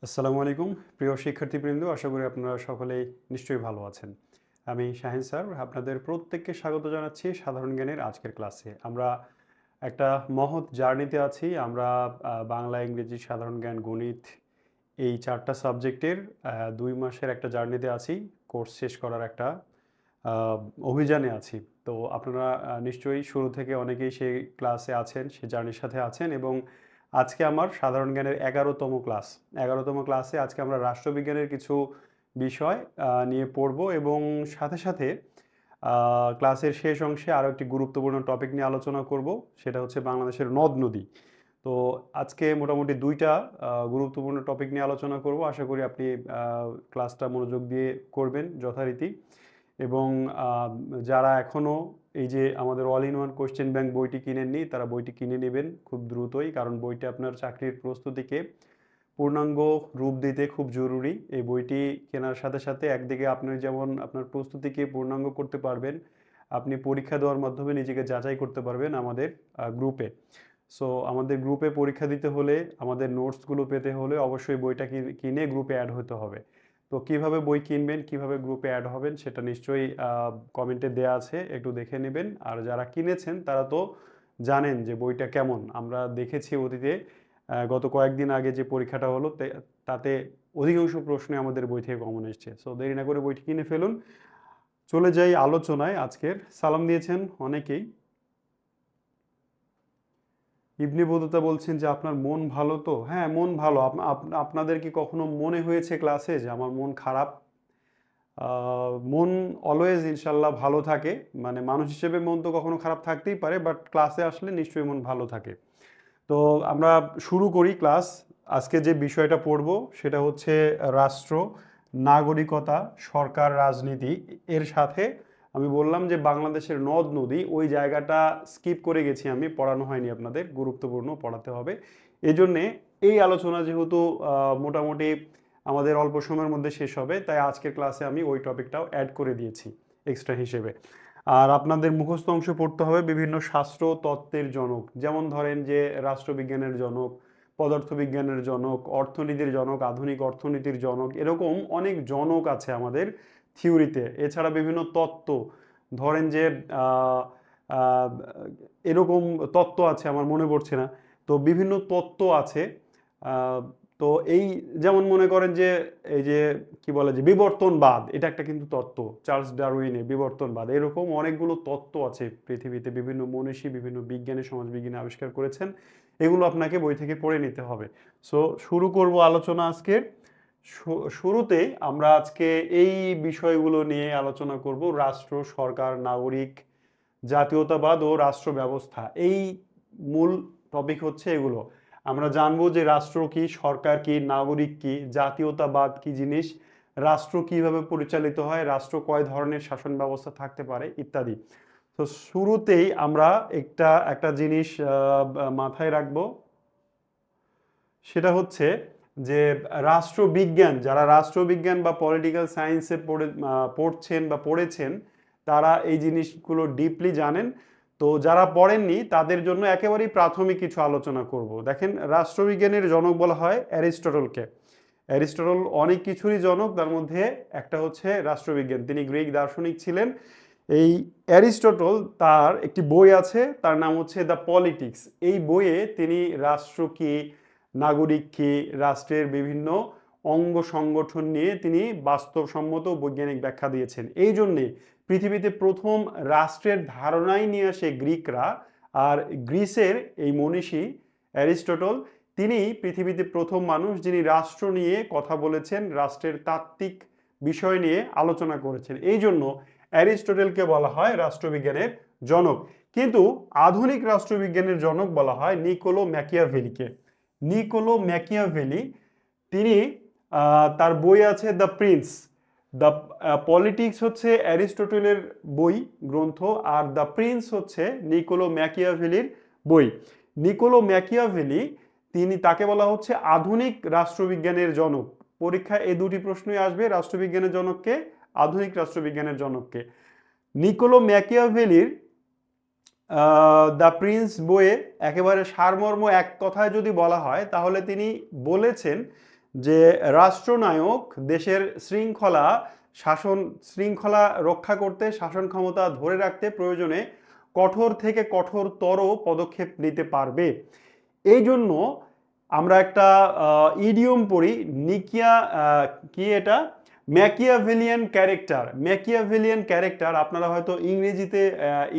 আসসালামু আলাইকুম প্রিয় শিক্ষার্থীবৃন্দ, আশা করি আপনারা সকলেই নিশ্চয়ই ভালো আছেন। আমি শাহিন স্যার আপনাদের প্রত্যেককে স্বাগত জানাচ্ছি সাধারণ জ্ঞানের আজকের ক্লাসে। আমরা একটা মহৎ জার্নিতে আছি। আমরা বাংলা, ইংরেজি, সাধারণ জ্ঞান, গণিত এই ৪টা সাবজেক্টের ২ মাসের একটা জার্নিতে আছি। কোর্স শেষ করার একটা আ অভিযানে আছি। তো আপনারা নিশ্চয়ই শুরু থেকে অনেকেই সেই ক্লাসে আছেন, সেই জার্নির সাথে আছেন এবং আজকে আমার সাধারণ জ্ঞানের ১১তম ক্লাস। ১১তম ক্লাসে আজকে আমরা রাষ্ট্রবিজ্ঞানের কিছু বিষয় নিয়ে পড়ব এবং সাথে আ ক্লাসের শেষ অংশে আরো একটি গুরুত্বপূর্ণ টপিক নিয়ে আলোচনা করব। সেটা হচ্ছে বাংলাদেশের নদ-নদী। তো আজকে মোটামুটি ২ টা গুরুত্বপূর্ণ টপিক নিয়ে আলোচনা করব। আশা করি আপনি আ ক্লাসটা মনোযোগ দিয়ে করবেন যথারীতি। এবং আ যারা এখনো এই যে আমাদের all in one question bank বইটি কিনেননি, তারা বইটি কিনে নিবেন খুব দ্রুতই। কারণ বইটা আপনার চাকরির প্রস্তুতিকে পূর্ণাঙ্গ রূপ দিতে খুব জরুরি। এই বইটি কেনার সাথে একদিকে আপনি যেমন আপনার প্রস্তুতিকে পূর্ণাঙ্গ করতে পারবেন, আপনি পরীক্ষা দেওয়ার মাধ্যমে নিজেকে যাচাই করতে পারবেন আমাদের গ্রুপে। সো আমাদের গ্রুপে পরীক্ষা দিতে হলে, আমাদের নোটসগুলো পেতে হলে অবশ্যই বইটা কিনে গ্রুপে অ্যাড হতে হবে। তো কিভাবে বই কিনবেন, কিভাবে গ্রুপে অ্যাড হবেন সেটা নিশ্চয়ই কমেন্টে দেয়া আছে, একটু দেখে নেবেন। আর যারা কিনেছেন তারা তো জানেন যে বইটা কেমন। আমরা দেখেছি অতীতে গত কয়েকদিন আগে যে পরীক্ষাটা হলো তাতে অধিকাংশ প্রশ্নই আমাদের বই থেকে কমন এসছে। সো দেরি না করে বইটি কিনে ফেলুন। চলে যাই আলোচনায় আজকের। সালাম দিয়েছেন অনেকেই। ইবনে বতুতা বলছেন যে আপনার মন ভালো তো? হ্যাঁ, মন ভালো। আপনাদের কি কখনো মনে হয়েছে ক্লাসে যে আমার মন খারাপ? আ মন অলওয়েজ ইনশাআল্লাহ ভালো থাকে। মানে মানুষ হিসেবে মন তো কখনো খারাপ থাকতেই পারে, বাট ক্লাসে আসলে নিশ্চয়ই মন ভালো থাকে। তো আমরা শুরু করি ক্লাস। আজকে যে বিষয়টা পড়ব সেটা হচ্ছে রাষ্ট্র, নাগরিকতা, সরকার, রাজনীতি। এর সাথে আমি বললাম যে বাংলাদেশের নদ-নদী ওই জায়গাটা স্কিপ করে গেছি আমি, পড়ানো হয়নি আপনাদের, গুরুত্বপূর্ণ পড়াতে হবে। এজন্যে এই আলোচনা যেহেতু মোটামুটি আমাদের অল্প সময়ের মধ্যে শেষ হবে, তাই আজকের ক্লাসে আমি ওই টপিকটাও অ্যাড করে দিয়েছি এক্সট্রা হিসেবে। আর আপনাদের মুখস্থ অংশ পড়তে হবে বিভিন্ন শাস্ত্র তত্ত্বের জনক, যেমন ধরেন যে রাষ্ট্রবিজ্ঞানের জনক, পদার্থবিজ্ঞানের জনক, অর্থনীতির জনক, আধুনিক অর্থনীতির জনক, এরকম অনেক জনক আছে আমাদের থিওরিতে। এছাড়া বিভিন্ন তত্ত্ব, ধরেন যে আহ, আহ, এরকম তত্ত্ব আছে, আমার মনে পড়ছে না। তো বিভিন্ন তত্ত্ব আছে। আহ, তো এই যেমন মনে করেন যে এই যে কি বলে যে বিবর্তনবাদ, এটা একটা কিন্তু তত্ত্ব, চার্লস ডারউইনের বিবর্তনবাদ। এরকম অনেকগুলো তত্ত্ব আছে পৃথিবীতে, বিভিন্ন মনীষী, বিভিন্ন বিজ্ঞানী, সমাজবিজ্ঞানী আবিষ্কার করেছেন। এগুলো আপনাকে বই থেকে পড়ে নিতে হবে। সো শুরু করব আলোচনা আজকে। শুরুতেই আমরা আজকে এই বিষয়গুলো নিয়ে আলোচনা করব: রাষ্ট্র, সরকার, নাগরিক, জাতীয়তাবাদ ও রাষ্ট্র ব্যবস্থা। এই মূল টপিক হচ্ছে এগুলো। আমরা জানবো যে রাষ্ট্র কি, সরকার কি, নাগরিক কি, জাতীয়তাবাদ কি জিনিস, রাষ্ট্র কিভাবে পরিচালিত হয়, রাষ্ট্র কয় ধরনের শাসন ব্যবস্থা থাকতে পারে ইত্যাদি। তো শুরুতেই আমরা একটা জিনিস মাথায় রাখবো। সেটা হচ্ছে যে রাষ্ট্রবিজ্ঞান, যারা রাষ্ট্রবিজ্ঞান বা পলিটিক্যাল সায়েন্সে পড়ছেন বা পড়েছেন, তারা এই জিনিসগুলো ডিপলি জানেন। তো যারা পড়েননি তাদের জন্য একেবারেই প্রাথমিক কিছু আলোচনা করব। দেখেন, রাষ্ট্রবিজ্ঞানের জনক বলা হয় অ্যারিস্টটলকে। অ্যারিস্টটল অনেক কিছুরই জনক, তার মধ্যে একটা হচ্ছে রাষ্ট্রবিজ্ঞান। তিনি গ্রিক দার্শনিক ছিলেন। এই অ্যারিস্টটল, তার একটি বই আছে, তার নাম হচ্ছে দ্য পলিটিক্স। এই বইয়ে তিনি রাষ্ট্র কি, নাগরিক কি, রাষ্ট্রের বিভিন্ন অঙ্গ সংগঠন নিয়ে তিনি বাস্তবসম্মত বৈজ্ঞানিক ব্যাখ্যা দিয়েছেন। এই জন্যে পৃথিবীতে প্রথম রাষ্ট্রের ধারণাই নিয়ে আসে গ্রিকরা। আর গ্রিসের এই মনীষী অ্যারিস্টটল, তিনি পৃথিবীতে প্রথম মানুষ যিনি রাষ্ট্র নিয়ে কথা বলেছেন, রাষ্ট্রের তাত্ত্বিক বিষয় নিয়ে আলোচনা করেছেন। এই জন্য অ্যারিস্টটলকে বলা হয় রাষ্ট্রবিজ্ঞানের জনক। কিন্তু আধুনিক রাষ্ট্রবিজ্ঞানের জনক বলা হয় নিকোলো ম্যাকিয়াভেলিকে। নিকোলো ম্যাকিয়াভেলি, তিনি তার বই আছে দ্য প্রিন্স। দ্য পলিটিক্স হচ্ছে অ্যারিস্টটলের বই, গ্রন্থ। আর দ্য প্রিন্স হচ্ছে নিকোলো ম্যাকিয়াভেলির বই। নিকোলো ম্যাকিয়াভেলি, তাকে বলা হচ্ছে আধুনিক রাষ্ট্রবিজ্ঞানের জনক। পরীক্ষায় এই দুটি প্রশ্নই আসবে: রাষ্ট্রবিজ্ঞানের জনককে, আধুনিক রাষ্ট্রবিজ্ঞানের জনককে। নিকোলো ম্যাকিয়াভেলির দ্য প্রিন্স বইয়ে একেবারে সারমর্ম এক কথায় যদি বলা হয়, তাহলে তিনি বলেছেন যে রাষ্ট্রনায়ক দেশের শৃঙ্খলা রক্ষা করতে, শাসন ক্ষমতা ধরে রাখতে প্রয়োজনে কঠোর থেকে কঠোরতর পদক্ষেপ নিতে পারবে। এই জন্য আমরা একটা ইডিয়ম পড়ি, নিকিয়া কি এটা, ম্যাকিয়াভেলিয়ান ক্যারেক্টার। আপনারা হয়তো ইংরেজিতে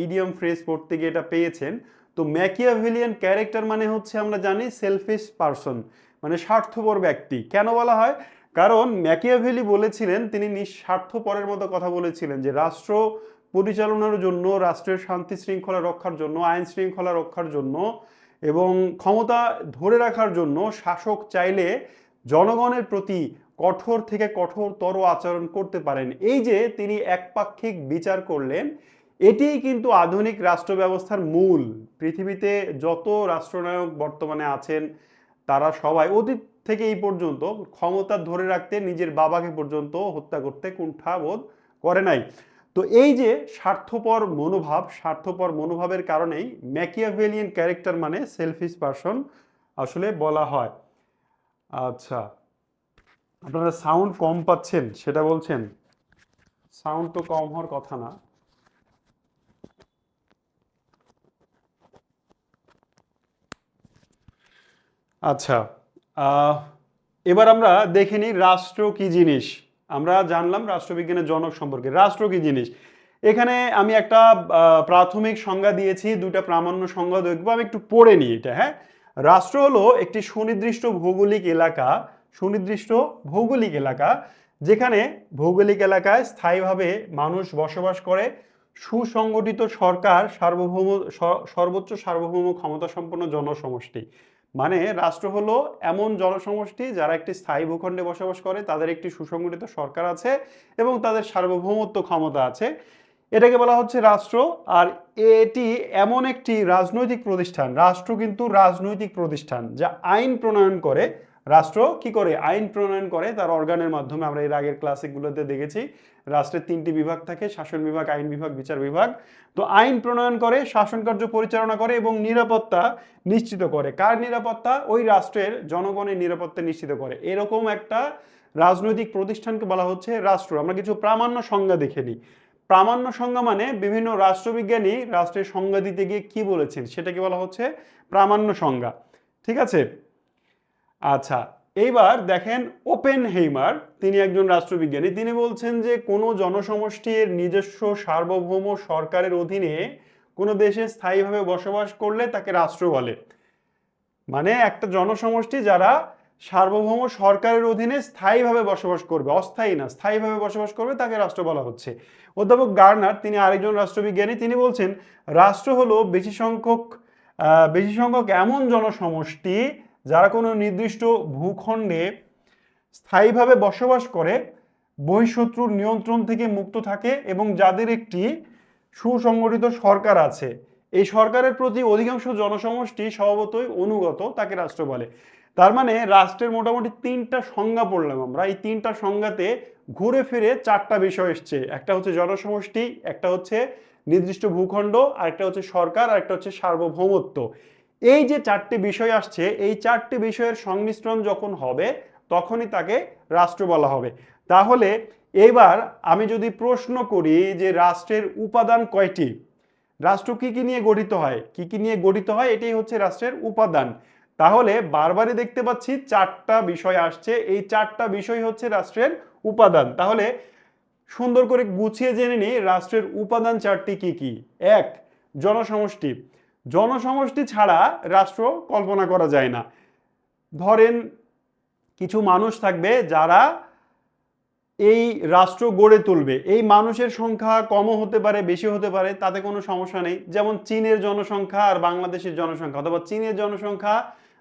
ইডিয়ম ফ্রেজ পড়তে গিয়ে এটা পেয়েছেন। তো ম্যাকিয়াভেলিয়ান ক্যারেক্টার মানে হচ্ছে আমরা জানি সেলফিশ পারসন, মানে স্বার্থপর ব্যক্তি। কেন বলা হয়? কারণ ম্যাকিয়াভেলি বলেছিলেন, তিনি নিঃস্বার্থপরের মতো কথা বলেছিলেন যে রাষ্ট্র পরিচালনার জন্য, রাষ্ট্রের শান্তি শৃঙ্খলা রক্ষার জন্য, আইন শৃঙ্খলা রক্ষার জন্য এবং ক্ষমতা ধরে রাখার জন্য শাসক চাইলে জনগণের প্রতি কঠোর থেকে কঠোরতর আচরণ করতে পারেন। এই যে তিনি একপাক্ষিক বিচার করলেন, এটিই কিন্তু আধুনিক রাষ্ট্র ব্যবস্থার মূল। পৃথিবীতে যত রাষ্ট্রনায়ক বর্তমানে আছেন তারা সবাই অতীত থেকে এই পর্যন্ত ক্ষমতা ধরে রাখতে নিজের বাবাকে পর্যন্ত হত্যা করতে কুণ্ঠাবোধ করে নাই। তো এই যে স্বার্থপর মনোভাবের কারণেই ম্যাকিয়াভেলিয়ান ক্যারেক্টার মানে সেলফিশ পারসন আসলে বলা হয়। আচ্ছা, আপনারা সাউন্ড কম পাচ্ছেন সেটা বলছেন? সাউন্ড তো কম হওয়ার কথা না। আচ্ছা, এবার আমরা দেখে নিই রাষ্ট্র কি জিনিস। আমরা জানলাম রাষ্ট্রবিজ্ঞানের জনক সম্পর্কে। রাষ্ট্র কি জিনিস, এখানে আমি একটা প্রাথমিক সংজ্ঞা দিয়েছি, দুইটা প্রামাণ্য সংজ্ঞা দেখবো। আমি একটু পড়ে নিই এটা। হ্যাঁ, রাষ্ট্র হলো একটি সুনির্দিষ্ট ভৌগোলিক এলাকা যেখানে ভৌগোলিক এলাকায় স্থায়ীভাবে মানুষ বসবাস করে, সুসংগঠিত সরকার, সর্বোচ্চ সার্বভৌম ক্ষমতা সম্পন্ন জনসমষ্টি। মানে রাষ্ট্র হলো এমন জনসমষ্টি যারা একটি স্থায়ী ভূখণ্ডে বসবাস করে, তাদের একটি সুসংগঠিত সরকার আছে এবং তাদের সার্বভৌমত্ব ক্ষমতা আছে, এটাকে বলা হচ্ছে রাষ্ট্র। আর এটি এমন একটি রাজনৈতিক প্রতিষ্ঠান, রাষ্ট্র কিন্তু রাজনৈতিক প্রতিষ্ঠান যা আইন প্রণয়ন করে। রাষ্ট্র কি করে? আইন প্রণয়ন করে তার অর্গানের মাধ্যমে। আমরা এর আগের ক্লাসগুলোতে দেখেছি রাষ্ট্রের তিনটি বিভাগ থাকে, শাসন বিভাগ, আইন বিভাগ, বিচার বিভাগ। তো আইন প্রণয়ন করে, শাসন কার্য পরিচালনা করে এবং নিরাপত্তা নিশ্চিত করে। কার নিরাপত্তা? ওই রাষ্ট্রের জনগণের নিরাপত্তা নিশ্চিত করে। এরকম একটা রাজনৈতিক প্রতিষ্ঠানকে বলা হচ্ছে রাষ্ট্র। আমরা কিছু প্রামাণ্য সংজ্ঞা দেখে নিই। প্রামাণ্য সংজ্ঞা মানে বিভিন্ন রাষ্ট্রবিজ্ঞানী রাষ্ট্রের সংজ্ঞা দিতে গিয়ে কি বলেছেন সেটাকে বলা হচ্ছে প্রামাণ্য সংজ্ঞা। ঠিক আছে? আচ্ছা, এইবার দেখেন ওপেনহেইমার, তিনি একজন রাষ্ট্রবিজ্ঞানী। তিনি বলছেন যে কোনো জনসমষ্টির নিজস্ব সার্বভৌম সরকারের অধীনে কোনো দেশে স্থায়ীভাবে বসবাস করলে তাকে রাষ্ট্র বলে। মানে একটা জনসমষ্টি যারা সার্বভৌম সরকারের অধীনে স্থায়ীভাবে বসবাস করবে, অস্থায়ী না, স্থায়ীভাবে বসবাস করবে, তাকে রাষ্ট্র বলা হচ্ছে। অধ্যাপক গার্নার, তিনি আরেকজন রাষ্ট্রবিজ্ঞানী, তিনি বলছেন রাষ্ট্র হলো বেশি সংখ্যক এমন জনসমষ্টি যারা কোনো নির্দিষ্ট ভূখণ্ডে স্থায়ীভাবে বসবাস করে, বহিঃশত্রুর নিয়ন্ত্রণ থেকে মুক্ত থাকে এবং যাদের একটি সুসংগঠিত সরকার আছে। এই সরকারের প্রতি অধিকাংশ জনসমষ্টি স্বভাবতই অনুগত, তাকে রাষ্ট্র বলে। তার মানে রাষ্ট্রের মোটামুটি তিনটা সংজ্ঞা পড়লাম আমরা। এই তিনটা সংজ্ঞাতে ঘুরে ফিরে চারটা বিষয় এসছে। একটা হচ্ছে জনসমষ্টি, একটা হচ্ছে নির্দিষ্ট ভূখণ্ড, আরেকটা হচ্ছে সরকার, আরেকটা হচ্ছে সার্বভৌমত্ব। এই যে চারটি বিষয় আসছে, এই চারটি বিষয়ের সংমিশ্রণ যখন হবে তখনই তাকে রাষ্ট্র বলা হবে। তাহলে এবার আমি যদি প্রশ্ন করি যে রাষ্ট্রের উপাদান কয়টি, রাষ্ট্র কি কি নিয়ে গঠিত হয়, এটাই হচ্ছে রাষ্ট্রের উপাদান। তাহলে বারবারই দেখতে পাচ্ছি চারটা বিষয় আসছে, এই চারটা বিষয় হচ্ছে রাষ্ট্রের উপাদান। তাহলে সুন্দর করে গুছিয়ে জেনে নিই রাষ্ট্রের উপাদান চারটি কি কি। এক, জনসমষ্টি। জনসমষ্টি ছাড়া রাষ্ট্র কল্পনা করা যায় না। ধরেন কিছু মানুষ থাকবে যারা এই রাষ্ট্র গড়ে তুলবে, এই মানুষের সংখ্যা কমও হতে পারে, বেশি হতে পারে, তাতে কোনো সমস্যা নেই। যেমন চীনের জনসংখ্যা আর বাংলাদেশের জনসংখ্যা, অথবা চীনের জনসংখ্যা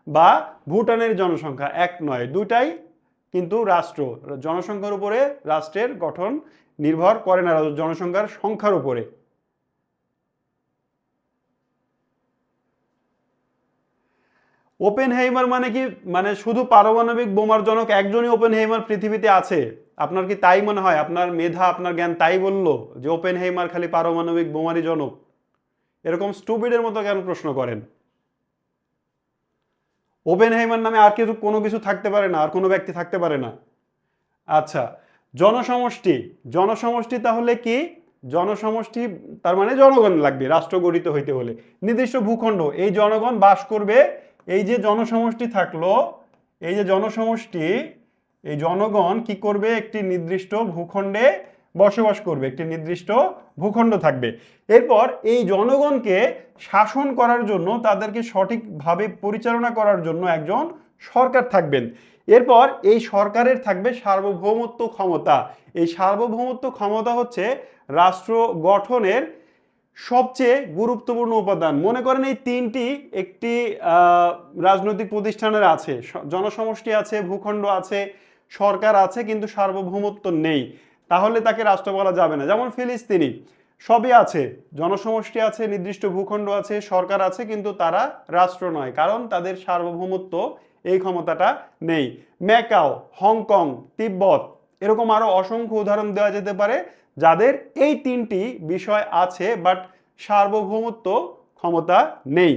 বা ভুটানের জনসংখ্যা এক নয়, দুটাই কিন্তু রাষ্ট্র। জনসংখ্যার উপরে রাষ্ট্রের গঠন নির্ভর করে না, জনসংখ্যার সংখ্যার উপরে। ওপেনহেইমার মানে কি? মানে শুধু পারমাণবিক বোমার জনক একজনই ওপেনহেইমার পৃথিবীতে আছে? আপনার কি তাই মনে হয়? আপনার মেধা, আপনার জ্ঞান তাই বললো যে ওপেনহেইমার খালি পারমাণবিক বোমারই জনক? এরকম স্টুপিডের মতো কেন প্রশ্ন করেন? ওপেনহাইমার নামে আর কিছু কোনো কিছু থাকতে পারে না, আর কোনো ব্যক্তি থাকতে পারে না। আচ্ছা, জনসমষ্টি। জনসমষ্টি তাহলে কি? জনসমষ্টি তার মানে জনগণ লাগবে রাষ্ট্র গঠিত হইতে হলে। নির্দিষ্ট ভূখণ্ড, এই জনগণ বাস করবে, এই যে জনসমষ্টি থাকলো, এই যে জনসমষ্টি, এই জনগণ কি করবে? একটি নির্দিষ্ট ভূখণ্ডে বসবাস করবে, একটি নির্দিষ্ট ভূখণ্ড থাকবে। এরপর এই জনগণকে শাসন করার জন্য, তাদেরকে সঠিকভাবে পরিচালনা করার জন্য একজন সরকার থাকবেন। এরপর এই সরকারের থাকবে সার্বভৌমত্ব ক্ষমতা। এই সার্বভৌমত্ব ক্ষমতা হচ্ছে রাষ্ট্র গঠনের সবচেয়ে গুরুত্বপূর্ণ উপাদান। মনে করেন এই তিনটি একটি রাজনৈতিক প্রতিষ্ঠানের আছে, জনসমষ্টি আছে, ভূখণ্ড আছে, সরকার আছে, কিন্তু সার্বভৌমত্ব নেই, তাহলে তাকে রাষ্ট্র বলা যাবে না। যেমন ফিলিস্তিনি, সবই আছে, জনসমষ্টি আছে, নির্দিষ্ট ভূখণ্ড আছে, সরকার আছে, কিন্তু তারা রাষ্ট্র নয়, কারণ তাদের সার্বভৌমত্ব এই ক্ষমতাটা নেই। ম্যাকাও, হংকং, তিব্বত, এরকম আরো অসংখ্য উদাহরণ দেওয়া যেতে পারে যাদের এই তিনটি বিষয় আছে বাট সার্বভৌমত্ব ক্ষমতা নেই।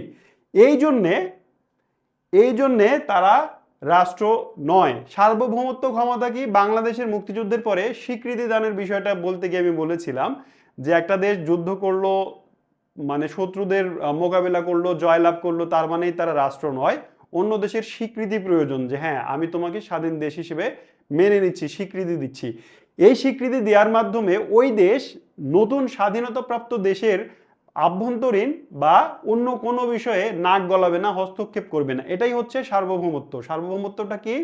এই জন্যে তারা রাষ্ট্র নয়। সার্বভৌমত্ব ক্ষমতা কি? বাংলাদেশের মুক্তিযুদ্ধের পরে স্বীকৃতি দানের বিষয়টা বলতে গিয়ে আমি বলেছিলাম যে একটা দেশ যুদ্ধ করলো, মানে শত্রুদের মোকাবেলা করলো, জয়লাভ করলো, তার মানেই তারা রাষ্ট্র নয়। অন্য দেশের স্বীকৃতি প্রয়োজন, যে হ্যাঁ আমি তোমাকে স্বাধীন দেশ হিসেবে মেনে নিচ্ছি, স্বীকৃতি দিচ্ছি। এই স্বীকৃতি দেওয়ার মাধ্যমে ওই দেশ নতুন স্বাধীনতাপ্রাপ্ত দেশের আভ্যন্তরীণ বা অন্য কোনো বিষয়ে নাক গলাবে না, হস্তক্ষেপ করবে না। এটাই হচ্ছে সার্বভৌমত্ব। সার্বভৌমত্বটা কি?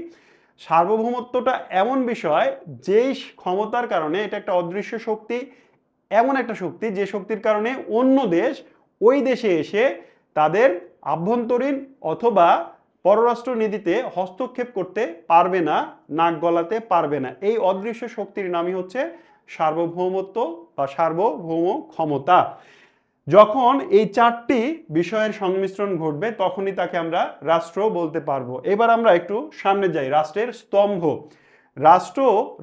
সার্বভৌমত্বটা এমন বিষয় যেই ক্ষমতার কারণে, এটা একটা অদৃশ্য শক্তি, এমন একটা শক্তি যে শক্তির কারণে অন্য দেশ ওই দেশে এসে তাদের আভ্যন্তরীণ অথবা পররাষ্ট্র নীতিতে হস্তক্ষেপ করতে পারবে না, নাক গলাতে পারবে না। এই অদৃশ্য শক্তির নামই হচ্ছে সার্বভৌমত্ব বা সার্বভৌম ক্ষমতা। যখন এই চারটি বিষয়ের সংমিশ্রণ ঘটবে তখনই তাকে আমরা রাষ্ট্র বলতে পারবো। এবার আমরা একটু সামনে যাই। রাষ্ট্রের স্তম্ভ।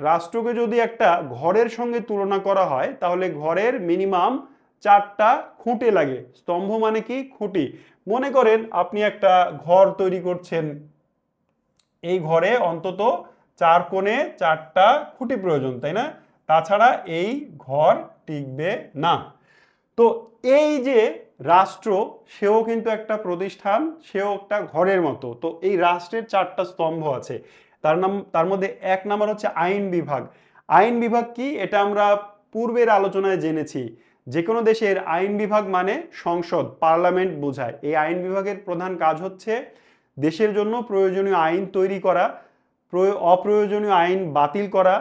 রাষ্ট্রকে যদি একটা ঘরের সঙ্গে তুলনা করা হয় তাহলে ঘরের মিনিমাম 4টা খুঁটি লাগে। স্তম্ভ মানে কি? খুঁটি। মনে করেন আপনি একটা ঘর তৈরি করছেন, এই ঘরে অন্তত 4 কোণে 4টা খুঁটি প্রয়োজন, তাই না? তাছাড়া এই ঘর টিকবে না। তো এই যে রাষ্ট্র, সেও কিন্তু একটা প্রতিষ্ঠান, সেও একটা ঘরের মতো। তো এই রাষ্ট্রের 4টা স্তম্ভ আছে। তার মধ্যে 1 নাম্বার হচ্ছে আইন বিভাগ। আইন বিভাগ কি? এটা আমরা পূর্বের আলোচনায় জেনেছি। যে কোনো দেশের আইন বিভাগ মানে সংসদ, পার্লামেন্ট বোঝায়। এই আইন বিভাগের প্রধান কাজ হচ্ছে দেশের জন্য প্রয়োজনীয় আইন তৈরি করা, অপ্রয়োজনীয় আইন বাতিল করা,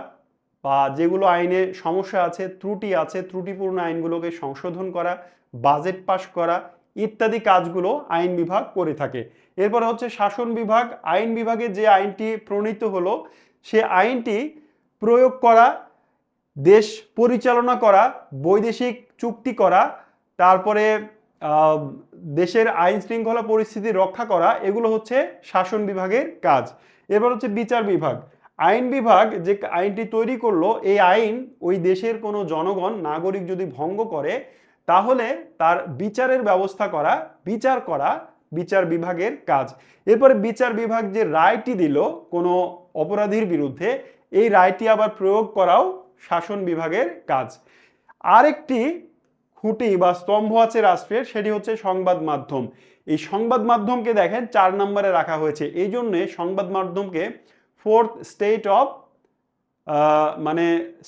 বা যেগুলো আইনে সমস্যা আছে, ত্রুটি আছে, ত্রুটিপূর্ণ আইনগুলোকে সংশোধন করা, বাজেট পাস করা ইত্যাদি কাজগুলো আইন বিভাগ করে থাকে। এরপরে হচ্ছে শাসন বিভাগ। আইন বিভাগে যে আইনটি প্রণীত হলো সে আইনটি প্রয়োগ করা, দেশ পরিচালনা করা, বৈদেশিক চুক্তি করা, তারপরে দেশের আইন শৃঙ্খলা পরিস্থিতি রক্ষা করা, এগুলো হচ্ছে শাসন বিভাগের কাজ। এরপর হচ্ছে বিচার বিভাগ। আইন বিভাগ যে আইনটি তৈরি করলো, এই আইন ওই দেশের কোনো জনগণ, নাগরিক যদি ভঙ্গ করে তাহলে তার বিচারের ব্যবস্থা করা, বিচার করা বিচার বিভাগের কাজ। এরপরে বিচার বিভাগ যে রায়টি দিল কোনো অপরাধীর বিরুদ্ধে, এই রায়টি আবার প্রয়োগ করাও শাসন বিভাগের কাজ। আরেকটি খুঁটি বা স্তম্ভ আছে রাষ্ট্রের, সেটি হচ্ছে সংবাদ মাধ্যম। এই সংবাদ মাধ্যমকে দেখেন 4 নম্বরে রাখা হয়েছে। এই জন্যে সংবাদ মাধ্যমকে ফোর্থ স্টেট অফ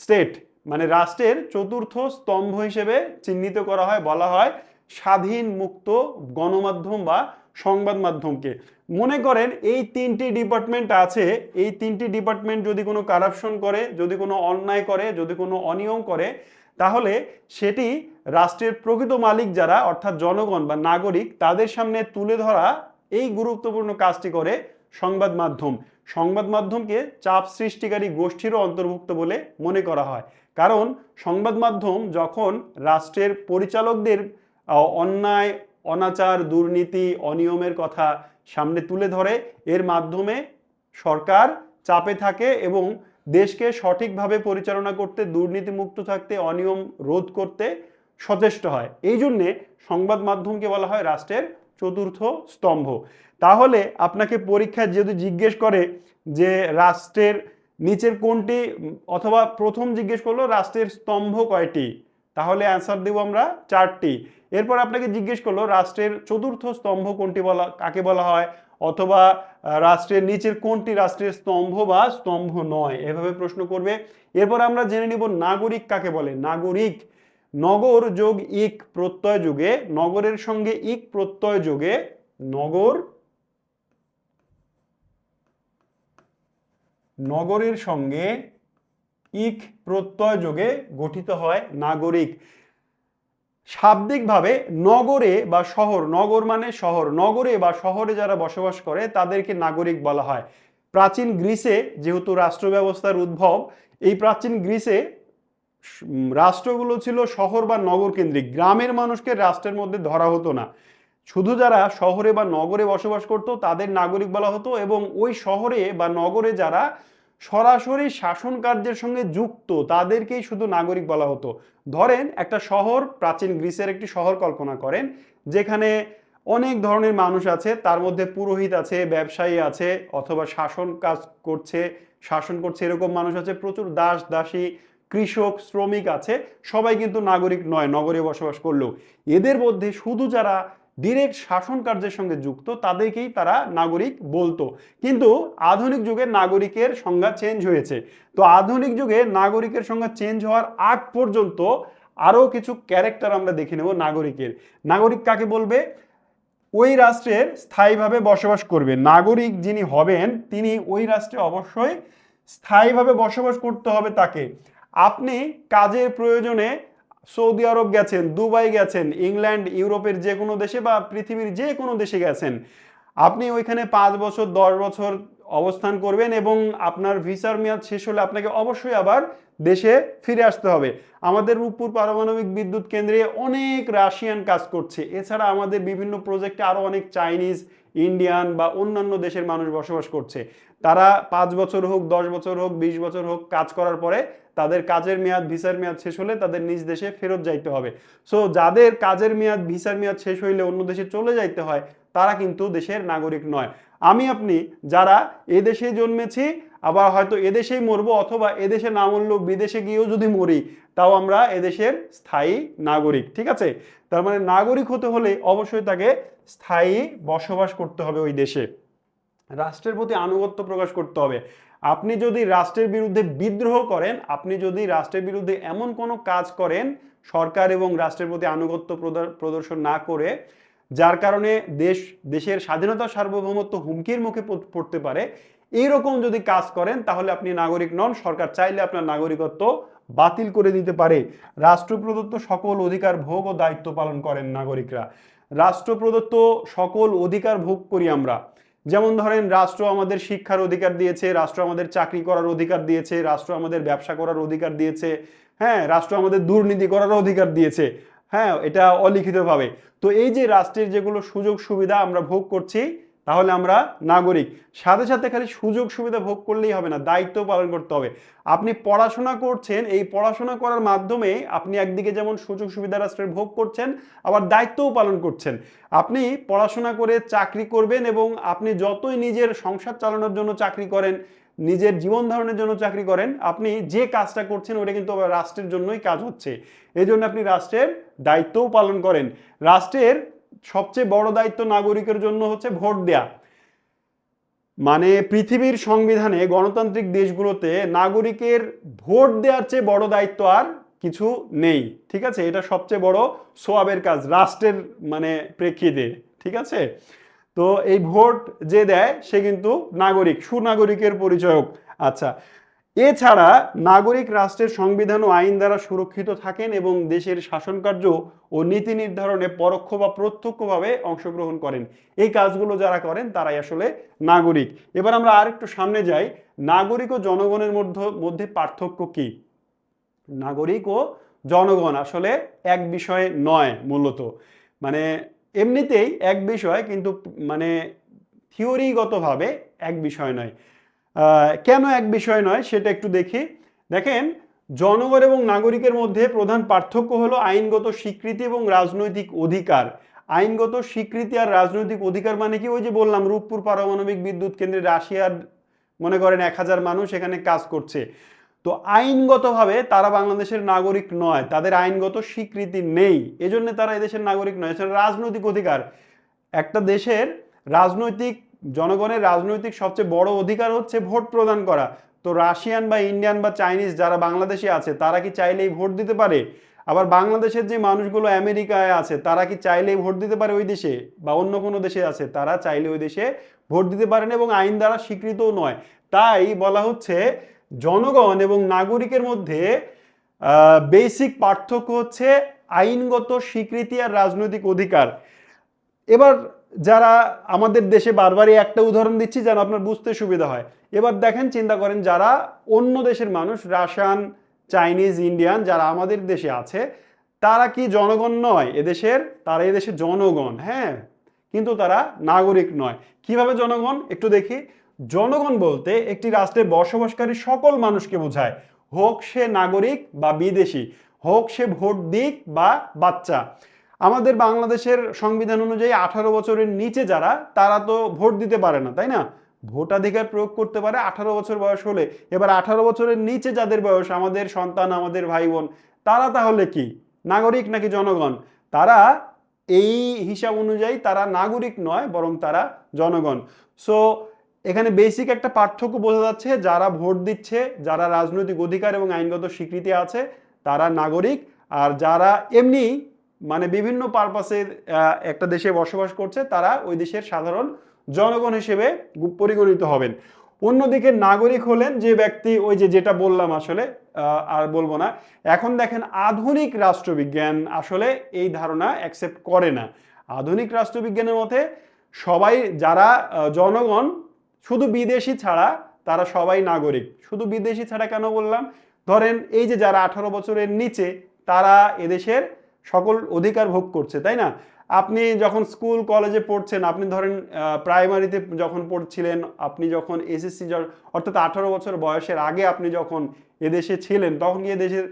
স্টেট মানে রাষ্ট্রের 4র্থ স্তম্ভ হিসেবে চিহ্নিত করা হয়। বলা হয় স্বাধীন মুক্ত গণমাধ্যম বা সংবাদ মাধ্যমকে। মনে করেন এই 3টি ডিপার্টমেন্ট আছে, এই 3টি ডিপার্টমেন্ট যদি কোনো কারাপশন করে, যদি কোনো অন্যায় করে, যদি কোনো অনিয়ম করে, তাহলে সেটি রাষ্ট্রের প্রকৃত মালিক যারা, অর্থাৎ জনগণ বা নাগরিক, তাদের সামনে তুলে ধরা এই গুরুত্বপূর্ণ কাজটি করে সংবাদ মাধ্যম। সংবাদ মাধ্যমকে চাপ সৃষ্টিকারী গোষ্ঠীরও অন্তর্ভুক্ত বলে মনে করা হয়। কারণ সংবাদ মাধ্যম যখন রাষ্ট্রের পরিচালকদের অন্যায়, অনাচার, দুর্নীতি, অনিয়মের কথা সামনে তুলে ধরে, এর মাধ্যমে সরকার চাপে থাকে এবং দেশকে সঠিকভাবে পরিচালনা করতে, দুর্নীতিমুক্ত থাকতে, অনিয়ম রোধ করতে সচেষ্ট হয়। এই জন্যে সংবাদ মাধ্যমকে বলা হয় রাষ্ট্রের চতুর্থ স্তম্ভ। তাহলে আপনাকে পরীক্ষায় যদি জিজ্ঞেস করে যে রাষ্ট্রের নিচের কোনটি, অথবা প্রথম জিজ্ঞেস করলো রাষ্ট্রের স্তম্ভ কয়টি, তাহলে অ্যান্সার দেব আমরা 4টি। এরপর আপনাকে জিজ্ঞেস করলো রাষ্ট্রের চতুর্থ স্তম্ভ কোনটি কাকে বলা হয়, অথবা রাষ্ট্রের নিচের কোনটি রাষ্ট্রের স্তম্ভ বা স্তম্ভ নয়, এভাবে প্রশ্ন করবে। এরপর আমরা জেনে নিব নাগরিক কাকে বলে। নাগরিক, নগর যোগ ইক প্রত্যয় যোগে, নগরের সঙ্গে ইক প্রত্যয় যোগে নগরের সঙ্গে ইক প্রত্যয় যোগে গঠিত হয় নাগরিক। শাব্দিকভাবে নগরে বা শহর, নগর মানে শহর, নগরে বা শহরে যারা বসবাস করে তাদেরকে নাগরিক বলা হয়। প্রাচীন গ্রিসে যেহেতু রাষ্ট্র ব্যবস্থার উদ্ভব, এই প্রাচীন গ্রিসে রাষ্ট্রগুলো ছিল শহর বা নগর কেন্দ্রিক। গ্রামের মানুষকে রাষ্ট্রের মধ্যে ধরা হতো না, শুধু যারা শহরে বা নগরে বসবাস করত তাদের নাগরিক বলা হতো, এবং ওই শহরে বা নগরে যারা সরাসরি শাসন কার্যের সঙ্গে যুক্ত তাদেরকেই শুধু নাগরিক বলা হতো। ধরেন একটা শহর, প্রাচীন গ্রিসের একটি শহর কল্পনা করেন, যেখানে অনেক ধরনের মানুষ আছে, তার মধ্যে পুরোহিত আছে, ব্যবসায়ী আছে, অথবা শাসন করছে এরকম মানুষ আছে, প্রচুর দাস দাসী, কৃষক, শ্রমিক আছে, সবাই কিন্তু নাগরিক নয় নগরে বসবাস করলেও। এদের মধ্যে শুধু যারা ডিরেক্ট শাসন কার্যের সঙ্গে যুক্ত তাদেরকেই তারা নাগরিক বলতো। কিন্তু আধুনিক যুগে নাগরিকের সংজ্ঞা চেঞ্জ হয়েছে। তো আধুনিক যুগে নাগরিকের সংজ্ঞা চেঞ্জ হওয়ার আগ পর্যন্ত আরো কিছু ক্যারেক্টার আমরা দেখে নেব নাগরিকের। নাগরিক কাকে বলবে? ওই রাষ্ট্রের স্থায়ীভাবে বসবাস করবে। নাগরিক যিনি হবেন তিনি ওই রাষ্ট্রে অবশ্যই স্থায়ীভাবে বসবাস করতে হবে তাকে। আপনি কাজের প্রয়োজনে সৌদি আরব গেছেন, দুবাই গেছেন, ইংল্যান্ড, ইউরোপের যে কোনো দেশে বা পৃথিবীর যে কোনো দেশে গেছেন, আপনি ওইখানে 5 বছর 10 বছর অবস্থান করবেন এবং আপনার ভিসার মেয়াদ শেষ হলে আপনাকে অবশ্যই আবার দেশে ফিরে আসতে হবে। আমাদের রূপপুর পারমাণবিক বিদ্যুৎ কেন্দ্রে অনেক রাশিয়ান কাজ করছে, এছাড়া আমাদের বিভিন্ন প্রজেক্টে আরও অনেক চাইনিজ, ইন্ডিয়ান বা অন্যান্য দেশের মানুষ বসবাস করছে। তারা 5 বছর হোক, 10 বছর হোক, 20 বছর হোক কাজ করার পরে তাদের কাজের মেয়াদ, ভিসার মেয়াদ শেষ হলে তাদের নিজ দেশে ফেরত যাইতে হবে। সো যাদের কাজের মেয়াদ, ভিসার মেয়াদ শেষ হইলে অন্য দেশে চলে যাইতে হয়, তারা কিন্তু দেশের নাগরিক নয়। আমি আপনি যারা এদেশে জন্মেছি, আবার হয়তো এদেশেই মরবো, অথবা এদেশে না মরলেও বিদেশে গিয়েও যদি মরি, তাও আমরা এদেশের স্থায়ী নাগরিক। ঠিক আছে? তার মানে নাগরিক হতে হলে অবশ্যই তাকে স্থায়ী বসবাস করতে হবে ওই দেশে, রাষ্ট্রের প্রতি আনুগত্য প্রকাশ করতে হবে। আপনি যদি রাষ্ট্রের বিরুদ্ধে বিদ্রোহ করেন, আপনি যদি রাষ্ট্রের বিরুদ্ধে এমন কোনো কাজ করেন সরকার এবং রাষ্ট্রের প্রতি আনুগত্য প্রদর্শন না করে, যার কারণে দেশের স্বাধীনতা, সার্বভৌমত্ব হুমকির মুখে পড়তে পারে, এইরকম যদি কাজ করেন তাহলে আপনি নাগরিক নন। সরকার চাইলে আপনার নাগরিকত্ব বাতিল করে দিতে পারে। রাষ্ট্র প্রদত্ত সকল অধিকার ভোগ ও দায়িত্ব পালন করেন নাগরিকরা। রাষ্ট্র প্রদত্ত সকল অধিকার ভোগ করি আমরা। যেমন ধরেন, রাষ্ট্র আমাদের শিক্ষার অধিকার দিয়েছে, রাষ্ট্র আমাদের চাকরি করার অধিকার দিয়েছে, রাষ্ট্র আমাদের ব্যবসা করার অধিকার দিয়েছে, হ্যাঁ, রাষ্ট্র আমাদের দুর্নীতি করার অধিকার দিয়েছে, হ্যাঁ, এটা অলিখিতভাবে। তো এই যে রাষ্ট্রের যেগুলো সুযোগ সুবিধা আমরা ভোগ করছি, তাহলে আমরা নাগরিক। সাথে সাথে খালি সুযোগ সুবিধা ভোগ করলেই হবে না, দায়িত্ব পালন করতে হবে। আপনি পড়াশোনা করছেন, এই পড়াশোনা করার মাধ্যমে আপনি একদিকে যেমন সুযোগ সুবিধা রাষ্ট্রের ভোগ করছেন, আবার দায়িত্বও পালন করছেন। আপনি পড়াশোনা করে চাকরি করবেন, এবং আপনি যতই নিজের সংসার চালানোর জন্য চাকরি করেন, নিজের জীবন ধারণের জন্য চাকরি করেন, আপনি যে কাজটা করছেন ওটা কিন্তু আবার রাষ্ট্রের জন্যই কাজ হচ্ছে। এই জন্য আপনি রাষ্ট্রের দায়িত্বও পালন করেন। রাষ্ট্রের সবচেয়ে বড় দায়িত্ব নাগরিকের জন্য হচ্ছে ভোট দেয়া। মানে পৃথিবীর সংবিধানে, গণতান্ত্রিক দেশগুলোতে নাগরিকের ভোট দেওয়ার চেয়ে বড় দায়িত্ব আর কিছু নেই। ঠিক আছে? এটা সবচেয়ে বড় সোয়াবের কাজ রাষ্ট্রের মানে প্রেক্ষিতে। ঠিক আছে? তো এই ভোট যে দেয় সে কিন্তু নাগরিক, সুনাগরিকের পরিচয়ক। আচ্ছা, এছাড়া নাগরিক রাষ্ট্রের সংবিধান ও আইন দ্বারা সুরক্ষিত থাকেন এবং দেশের শাসন কার্য ও নীতি নির্ধারণে পরোক্ষ বা প্রত্যক্ষভাবে অংশগ্রহণ করেন। এই কাজগুলো যারা করেন তারাই আসলে নাগরিক। এবার আমরা আরেকটু সামনে যাই। নাগরিক ও জনগণের মধ্যে পার্থক্য কি? নাগরিক ও জনগণ আসলে এক বিষয় নয় মূলত। মানে এমনিতেই এক বিষয়, কিন্তু মানে থিওরিগতভাবে এক বিষয় নয়। কেন এক বিষয় নয় সেটা একটু দেখি। দেখেন, জনগণ এবং নাগরিকের মধ্যে প্রধান পার্থক্য হলো আইনগত স্বীকৃতি এবং রাজনৈতিক অধিকার। আইনগত স্বীকৃতি আর রাজনৈতিক অধিকার মানে কি, ওই যে বললাম রূপপুর পারমাণবিক বিদ্যুৎ কেন্দ্রে রাশিয়ার মনে করেন 1000 মানুষ এখানে কাজ করছে, তো আইনগতভাবে তারা বাংলাদেশের নাগরিক নয়, তাদের আইনগত স্বীকৃতি নেই, এজন্য তারা এদেশের নাগরিক নয়। এছাড়া রাজনৈতিক অধিকার, একটা দেশের রাজনৈতিক জনগণের রাজনৈতিক সবচেয়ে বড় অধিকার হচ্ছে ভোট প্রদান করা। তো রাশিয়ান বা ইন্ডিয়ান বা চাইনিজ যারা বাংলাদেশে আছে তারা কি চাইলেই ভোট দিতে পারে? আবার বাংলাদেশের যে মানুষগুলো আমেরিকায় আছে তারা কি চাইলেই ভোট দিতে পারে ওই দেশে, বা অন্য কোনো দেশে আছে তারা চাইলে ওই দেশে ভোট দিতে পারে না এবং আইন দ্বারা স্বীকৃতও নয়। তাই বলা হচ্ছে জনগণ এবং নাগরিকের মধ্যে বেসিক পার্থক্য হচ্ছে আইনগত স্বীকৃতি আর রাজনৈতিক অধিকার। এবার যারা আমাদের দেশে, বারবারই একটা উদাহরণ দিচ্ছি যেন আপনার বুঝতে সুবিধা হয়, এবার দেখেন চিন্তা করেন যারা অন্য দেশের মানুষ, রাশিয়ান, চাইনিজ, ইন্ডিয়ান যারা আমাদের দেশে আছে তারা কি জনগণ নয় এদেশের? তারা এদেশের জনগণ, হ্যাঁ, কিন্তু তারা নাগরিক নয়। কিভাবে জনগণ একটু দেখি। জনগণ বলতে একটি রাষ্ট্রে বসবাসকারী সকল মানুষকে বোঝায়, হোক সে নাগরিক বা বিদেশি, হোক সে ভোট দিক বা বাচ্চা। আমাদের বাংলাদেশের সংবিধান অনুযায়ী 18 বছরের নিচে যারা, তারা তো ভোট দিতে পারে না, তাই না? ভোটাধিকার প্রয়োগ করতে পারে 18 বছর বয়স হলে। এবার 18 বছরের নিচে যাদের বয়স, আমাদের সন্তান, আমাদের ভাই বোন, তারা তাহলে কি নাগরিক নাকি জনগণ? তারা এই হিসাব অনুযায়ী তারা নাগরিক নয়, বরং তারা জনগণ। সো এখানে বেসিক একটা পার্থক্য বোঝা যাচ্ছে, যারা ভোট দিচ্ছে, যারা রাজনৈতিক অধিকার এবং আইনগত স্বীকৃতি আছে তারা নাগরিক, আর যারা এমনি মানে বিভিন্ন পারপাসে একটা দেশে বসবাস করছে তারা ওই দেশের সাধারণ জনগণ হিসেবে পরিগণিত হবেন। অন্যদিকে নাগরিক হলেন যে ব্যক্তি, ওই যে যেটা বললাম আসলে, আর বলবো না। এখন দেখেন আধুনিক রাষ্ট্রবিজ্ঞান আসলে এই ধারণা অ্যাকসেপ্ট করে না। আধুনিক রাষ্ট্রবিজ্ঞানের মতে সবাই যারা জনগণ, শুধু বিদেশি ছাড়া তারা সবাই নাগরিক। শুধু বিদেশি ছাড়া কেন বললাম? ধরেন এই যে যারা 18 বছরের নিচে, তারা এদেশের সকল অধিকার ভোগ করছে, তাই না? আপনি যখন স্কুল কলেজে পড়ছেন, আপনি ধরেন প্রাইমারিতে যখন পড়ছিলেন, আপনি যখন এসএসসি, অর্থাৎ 18 বছর বয়সের আগে আপনি যখন এদেশে ছিলেন, তখন কি এদেশের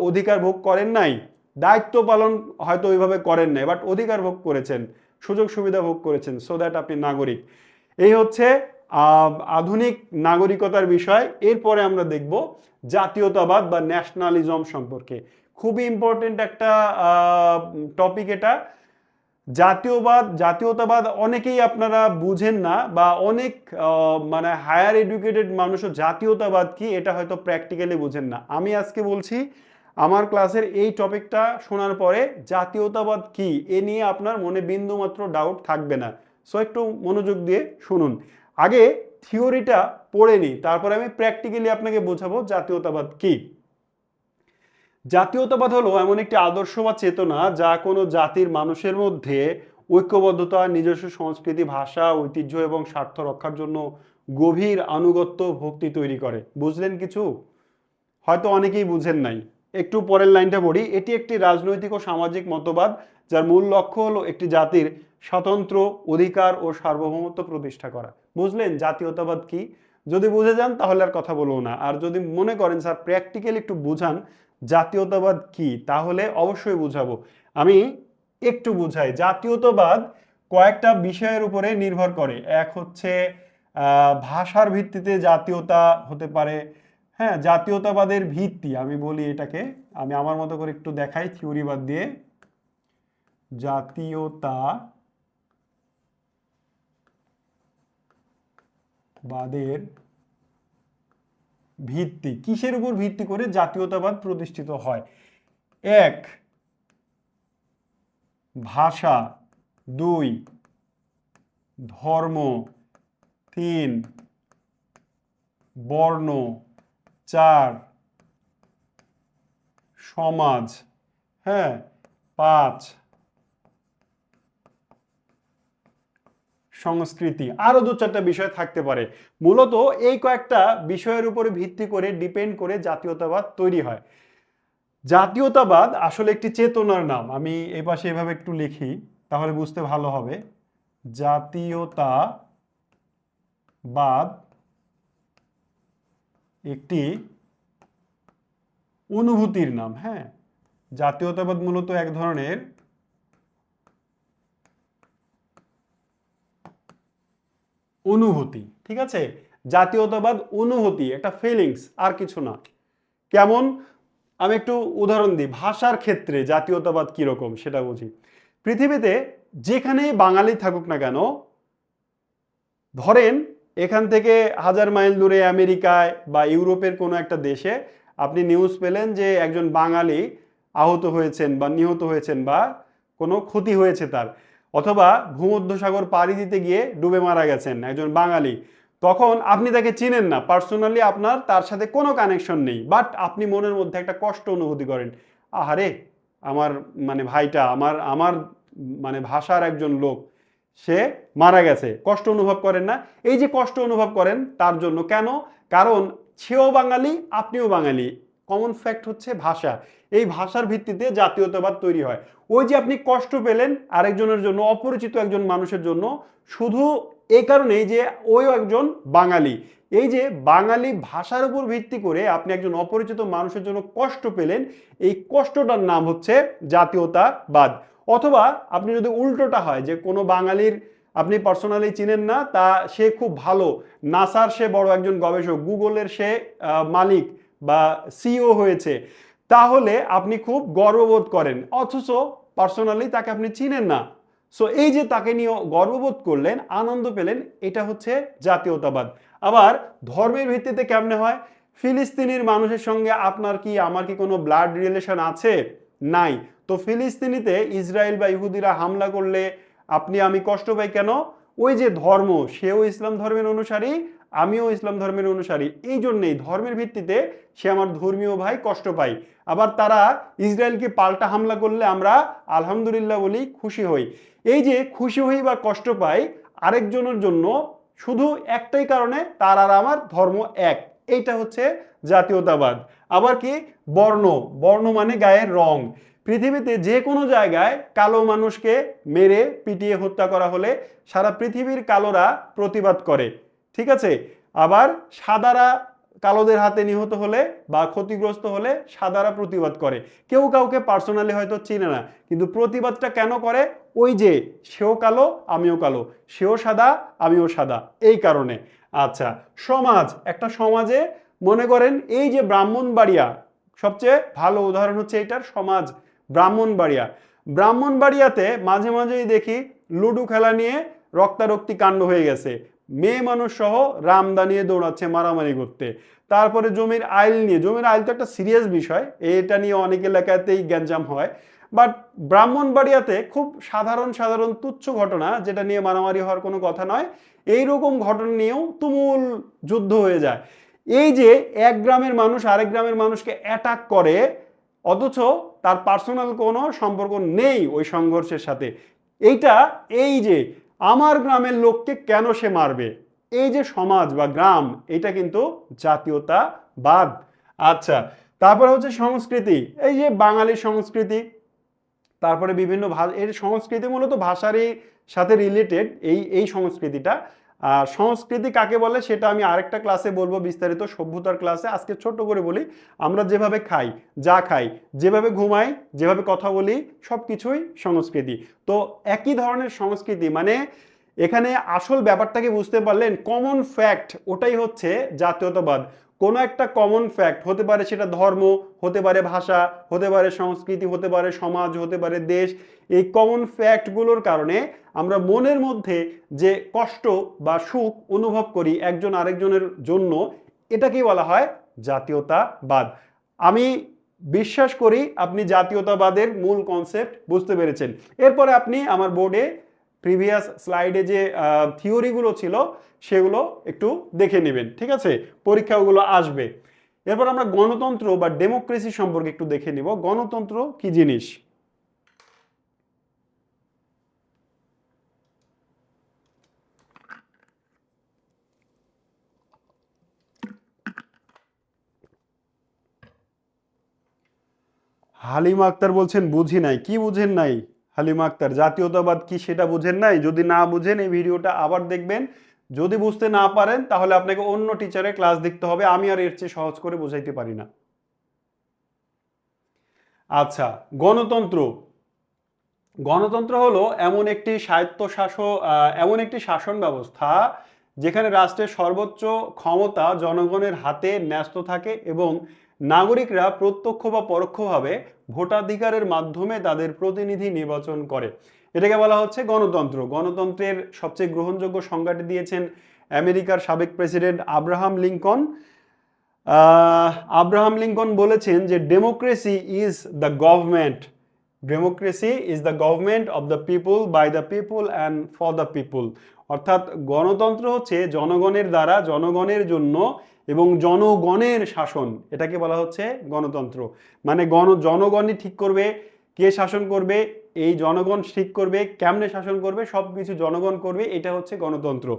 অধিকার ভোগ করেন নাই? দায়িত্ব পালন হয়তো ওইভাবে করেন নাই, বাট অধিকার ভোগ করেছেন, সুযোগ সুবিধা ভোগ করেছেন, সো দ্যাট আপনি নাগরিক। এই হচ্ছে আধুনিক নাগরিকতার বিষয়। এরপরে আমরা দেখব জাতীয়তাবাদ বা ন্যাশনালিজম সম্পর্কে। খুবই ইম্পর্টেন্ট একটা টপিক এটা। জাতীয়তাবাদ অনেকেই আপনারা বুঝেন না, বা অনেক মানে হায়ার এডুকেটেড মানুষও জাতীয়তাবাদ কি এটা হয়তো প্র্যাকটিক্যালি বুঝেন না। আমি আজকে বলছি, আমার ক্লাসের এই টপিকটা শোনার পরে জাতীয়তাবাদ কি এ নিয়ে আপনার মনে বিন্দুমাত্র ডাউট থাকবে না। সো একটু মনোযোগ দিয়ে শুনুন। আগে থিওরিটা পড়ে নিই, তারপরে আমি প্র্যাকটিক্যালি আপনাকে বোঝাবো জাতীয়তাবাদ কি। জাতীয়তাবাদ হলো এমন একটি আদর্শ বা চেতনা যা কোনো জাতির মানুষের মধ্যে ঐক্যবদ্ধতা, নিজস্ব সংস্কৃতি, ভাষা, ঐতিহ্য এবং স্বার্থ রক্ষার জন্য গভীর আনুগত্য, ভক্তি তৈরি করে। বুঝলেন কিছু? হয়তো অনেকেই বুঝেন নাই। একটু পরের লাইনটা পড়ি। এটি একটি রাজনৈতিক ও সামাজিক মতবাদ যার মূল লক্ষ্য হলো একটি জাতির স্বতন্ত্র অধিকার ও সার্বভৌমত্ব প্রতিষ্ঠা করা। বুঝলেন জাতীয়তাবাদ কি? যদি বুঝে যান তাহলে আর কথা বলবো না। আর যদি মনে করেন স্যার প্র্যাকটিক্যালি একটু বুঝান জাতীয়তাবাদ কি, তাহলে অবশ্যই বুঝাবো। আমি একটু বুঝাই। জাতীয়তাবাদ কয়েকটা বিষয়ের উপরে নির্ভর করে। এক হচ্ছে ভাষার ভিত্তিতে জাতীয়তা হতে পারে। হ্যাঁ, জাতীয়তাবাদের ভিত্তি আমি বলি এটাকে, আমি আমার মতো করে একটু দেখাই থিওরি বাদ দিয়ে। জাতীয়তাবাদের ভিত্তি কিসের উপর ভিত্তি করে জাতীয়তাবাদ প্রতিষ্ঠিত হয়? এক, ভাষা। দুই, ধর্ম। তিন, বর্ণ। চার, সমাজ। হ্যাঁ, পাঁচ, সংস্কৃতি। আরো দু চারটা বিষয় থাকতে পারে। মূলত এই কয়েকটা বিষয়ের উপরে ভিত্তি করে, ডিপেন্ড করে জাতীয়তাবাদ তৈরি হয়। জাতীয়তাবাদ আসলে একটি চেতনার নাম। আমি এই পাশে এভাবে একটু লিখি, তাহলে বুঝতে ভালো হবে। জাতীয়তাবাদ একটি অনুভূতির নাম। হ্যাঁ, জাতীয়তাবাদ মূলত এক ধরনের অনুভূতি, ঠিক আছে? জাতীয়তাবাদ অনুভূতি, একটা ফিলিংস, আর কিছু না। কেমন? আমি একটু উদাহরণ দিই। ভাষার ক্ষেত্রে জাতীয়তাবাদ কিরকম সেটা বুঝি। পৃথিবীতে যেখানেই বাঙালি থাকুক না কেন, ধরেন এখান থেকে 1000 মাইল দূরে আমেরিকায় বা ইউরোপের কোনো একটা দেশে আপনি নিউজ পেলেন যে একজন বাঙালি আহত হয়েছেন বা নিহত হয়েছেন বা কোনো ক্ষতি হয়েছে তার, অথবা ভূমধ্যসাগর পাড়ি দিতে গিয়ে ডুবে মারা গেছেন একজন বাঙালি। তখন আপনি তাকে চিনেন না পার্সোনালি, আপনার তার সাথে কোনো কানেকশন নেই, বাট আপনি মনের মধ্যে একটা কষ্ট অনুভূতি করেন। আহারে, আমার মানে ভাইটা, আমার আমার মানে ভাষার একজন লোক, সে মারা গেছে, কষ্ট অনুভব করেন না? এই যে কষ্ট অনুভব করেন তার জন্য, কেন? কারণ সেও বাঙালি, আপনিও বাঙালি। কমন ফ্যাক্ট হচ্ছে ভাষা। এই ভাষার ভিত্তিতে জাতীয়তাবাদ তৈরি হয়। ওই যে আপনি কষ্ট পেলেন আরেকজনের জন্য, অপরিচিত একজন মানুষের জন্য, শুধু এই কারণেই যে ওই একজন বাঙালি। এই যে বাঙালি ভাষার উপর ভিত্তি করে আপনি একজন অপরিচিত মানুষের জন্য কষ্ট পেলেন, এই কষ্টটার নাম হচ্ছে জাতীয়তাবাদ। অথবা আপনি যদি উল্টোটা হয় যে কোনো বাঙালির আপনি পার্সোনালি চিনেন না, তা সে খুব ভালো, নাসার সে বড় একজন গবেষক, গুগলের সে মালিক বা সিইও হয়েছে, তাহলে আপনি খুব গর্ববোধ করেন, অথচ পার্সোনালি তাকে আপনি চিনেন না। সো এই যে তাকে নিয়ে গর্ববোধ করলেন, আনন্দ পেলেন, এটা হচ্ছে জাতীয়তাবাদ। আবার ধর্মের ভিত্তিতে কেমনে হয়? ফিলিস্তিনির মানুষের সঙ্গে আপনার কি আমার কি কোনো ব্লাড রিলেশন আছে? নাই। তো ফিলিস্তিনিতে ইসরায়েল বা ইহুদিরা হামলা করলে আপনি আমি কষ্ট পাই কেন? ওই যে ধর্ম, সেও ইসলাম ধর্মের অনুসারী, আমিও ইসলাম ধর্মের অনুসারী, এই জন্যেই ধর্মের ভিত্তিতে সে আমার ধর্মীয় ভাই কষ্ট পাই। আবার তারা ইসরায়েলকে পাল্টা হামলা করলে আমরা আলহামদুলিল্লাহ বলি, খুশি হই। এই যে খুশি হই বা কষ্ট পাই আরেকজনের জন্য, শুধু একটাই কারণে, তার আর আমার ধর্ম এক। এইটা হচ্ছে জাতীয়তাবাদ। আবার কি? বর্ণ, বর্ণ মানে গায়ের রং। পৃথিবীতে যে কোনো জায়গায় কালো মানুষকে মেরে পিটিয়ে হত্যা করা হলে সারা পৃথিবীর কালোরা প্রতিবাদ করে, ঠিক আছে? আবার সাদারা কালোদের হাতে নিহত হলে বা ক্ষতিগ্রস্ত হলে সাদারা প্রতিবাদ করে। কেউ কাউকে পার্সোনালি হয়তো চিনে না, কিন্তু প্রতিবাদটা কেন করে? ওই যে সেও কালো, আমিও কালো, সেও সাদা, আমিও সাদা, এই কারণে। আচ্ছা, সমাজ, একটা সমাজে মনে করেন এই যে ব্রাহ্মণবাড়িয়া, সবচেয়ে ভালো উদাহরণ হচ্ছে এটার সমাজ, ব্রাহ্মণবাড়িয়া। ব্রাহ্মণবাড়িয়াতে মাঝে মাঝেই দেখি লুডো খেলা নিয়ে রক্তারক্তি কাণ্ড হয়ে গেছে, মেয়ে মানুষ সহ রামদা নিয়ে দৌড়াচ্ছে মারামারি করতে। তারপরে জমির আইল নিয়ে, জমির আইল তো একটা সিরিয়াস বিষয়, এটা নিয়ে অনেক এলাকাতেই গ্যাঞ্জাম হয়। বাট ব্রাহ্মণবাড়িয়াতে খুব সাধারণ সাধারণ তুচ্ছ ঘটনা, যেটা নিয়ে মারামারি হওয়ার কোনো কথা নয়, এইরকম ঘটনা নিয়েও তুমুল যুদ্ধ হয়ে যায়। এই যে এক গ্রামের মানুষ আরেক গ্রামের মানুষকে অ্যাটাক করে, অথচ তার পার্সোনাল কোনো সম্পর্ক নেই ওই সংঘর্ষের সাথে। এইটা, এই যে আমার গ্রামের লোককে কেন সে মারবে, এই যে সমাজ বা গ্রাম, এটা কিন্তু জাতীয়তাবাদ। আচ্ছা, তারপরে হচ্ছে সংস্কৃতি। এই যে বাঙালির সংস্কৃতি, তারপরে বিভিন্ন এর সংস্কৃতি মূলত ভাষারই সাথে রিলেটেড, এই এই সংস্কৃতিটা। আর সংস্কৃতি কাকে বলে সেটা আমি আরেকটা ক্লাসে বলবো বিস্তারিত, সভ্যতার ক্লাসে। আজকে ছোট্ট করে বলি, আমরা যেভাবে খাই, যা খাই, যেভাবে ঘুমাই, যেভাবে কথা বলি, সব কিছুই সংস্কৃতি। তো একই ধরনের সংস্কৃতি, মানে এখানে আসল ব্যাপারটাকে বুঝতে পারলেন, কমন ফ্যাক্ট ওটাই হচ্ছে জাতীয়তাবাদ। কোনো একটা কমন ফ্যাক্ট হতে পারে, সেটা ধর্ম, হতে পারে ভাষা, হতে পারে সংস্কৃতি, হতে পারে সমাজ, হতে পারে দেশ। এই কমন ফ্যাক্টগুলোর কারণে আমরা মনের মধ্যে যে কষ্ট বা সুখ অনুভব করি একজন আরেকজনের জন্য, এটাকেই বলা হয় জাতীয়তাবাদ। আমি বিশ্বাস করি আপনি জাতীয়তাবাদের মূল কনসেপ্ট বুঝতে পেরেছেন। এরপরে আপনি আমার বোর্ডে প্রিভিয়াস স্লাইডে যে থিওরিগুলো ছিল সেগুলো একটু দেখে নেবেন, ঠিক আছে? পরীক্ষাগুলো আসবে। এরপর আমরা গণতন্ত্র বা ডেমোক্রেসি সম্পর্কে একটু দেখে নিব। গণতন্ত্র কি জিনিস? হালিমা আক্তার বলছেন বুঝি নাই। কি বুঝেন নাই হালিমা আক্তার? জাতীয়তাবাদ কি সেটা বুঝেন নাই? যদি না বুঝেন এই ভিডিওটা আবার দেখবেন। যদি বুঝতে না পারেন তাহলে আপনাকে অন্য টিচারের ক্লাস দেখতে হবে, আমি আর এর চেয়ে সহজ করে বোঝাইতে পারি না। আচ্ছা, গণতন্ত্র। গণতন্ত্র হলো এমন একটি স্বায়ত্তশাসন, এমন একটি শাসন ব্যবস্থা যেখানে রাষ্ট্রের সর্বোচ্চ ক্ষমতা জনগণের হাতে ন্যস্ত থাকে এবং নাগরিকরা প্রত্যক্ষ বা পরোক্ষভাবে ভোটাধিকারের মাধ্যমে তাদের প্রতিনিধি নির্বাচন করে। এটাকে বলা হচ্ছে গণতন্ত্র। গণতন্ত্রের সবচেয়ে গ্রহণযোগ্য সংজ্ঞাটি দিয়েছেন আমেরিকার সাবেক president Abraham Lincoln. Abraham Lincoln বলেছেন যে democracy is the government, democracy is the government of the people, by the people and for the people. অর্থাৎ গণতন্ত্র হচ্ছে জনগণের দ্বারা, জনগণের জন্য এবং জনগণের শাসন, এটাকে বলা হচ্ছে গণতন্ত্র। মানে জনগণই ঠিক করবে কে শাসন করবে, এই জনগণ ঠিক করবে কেমনে শাসন করবে, সব কিছু জনগণ করবে, এটা হচ্ছে গণতন্ত্র।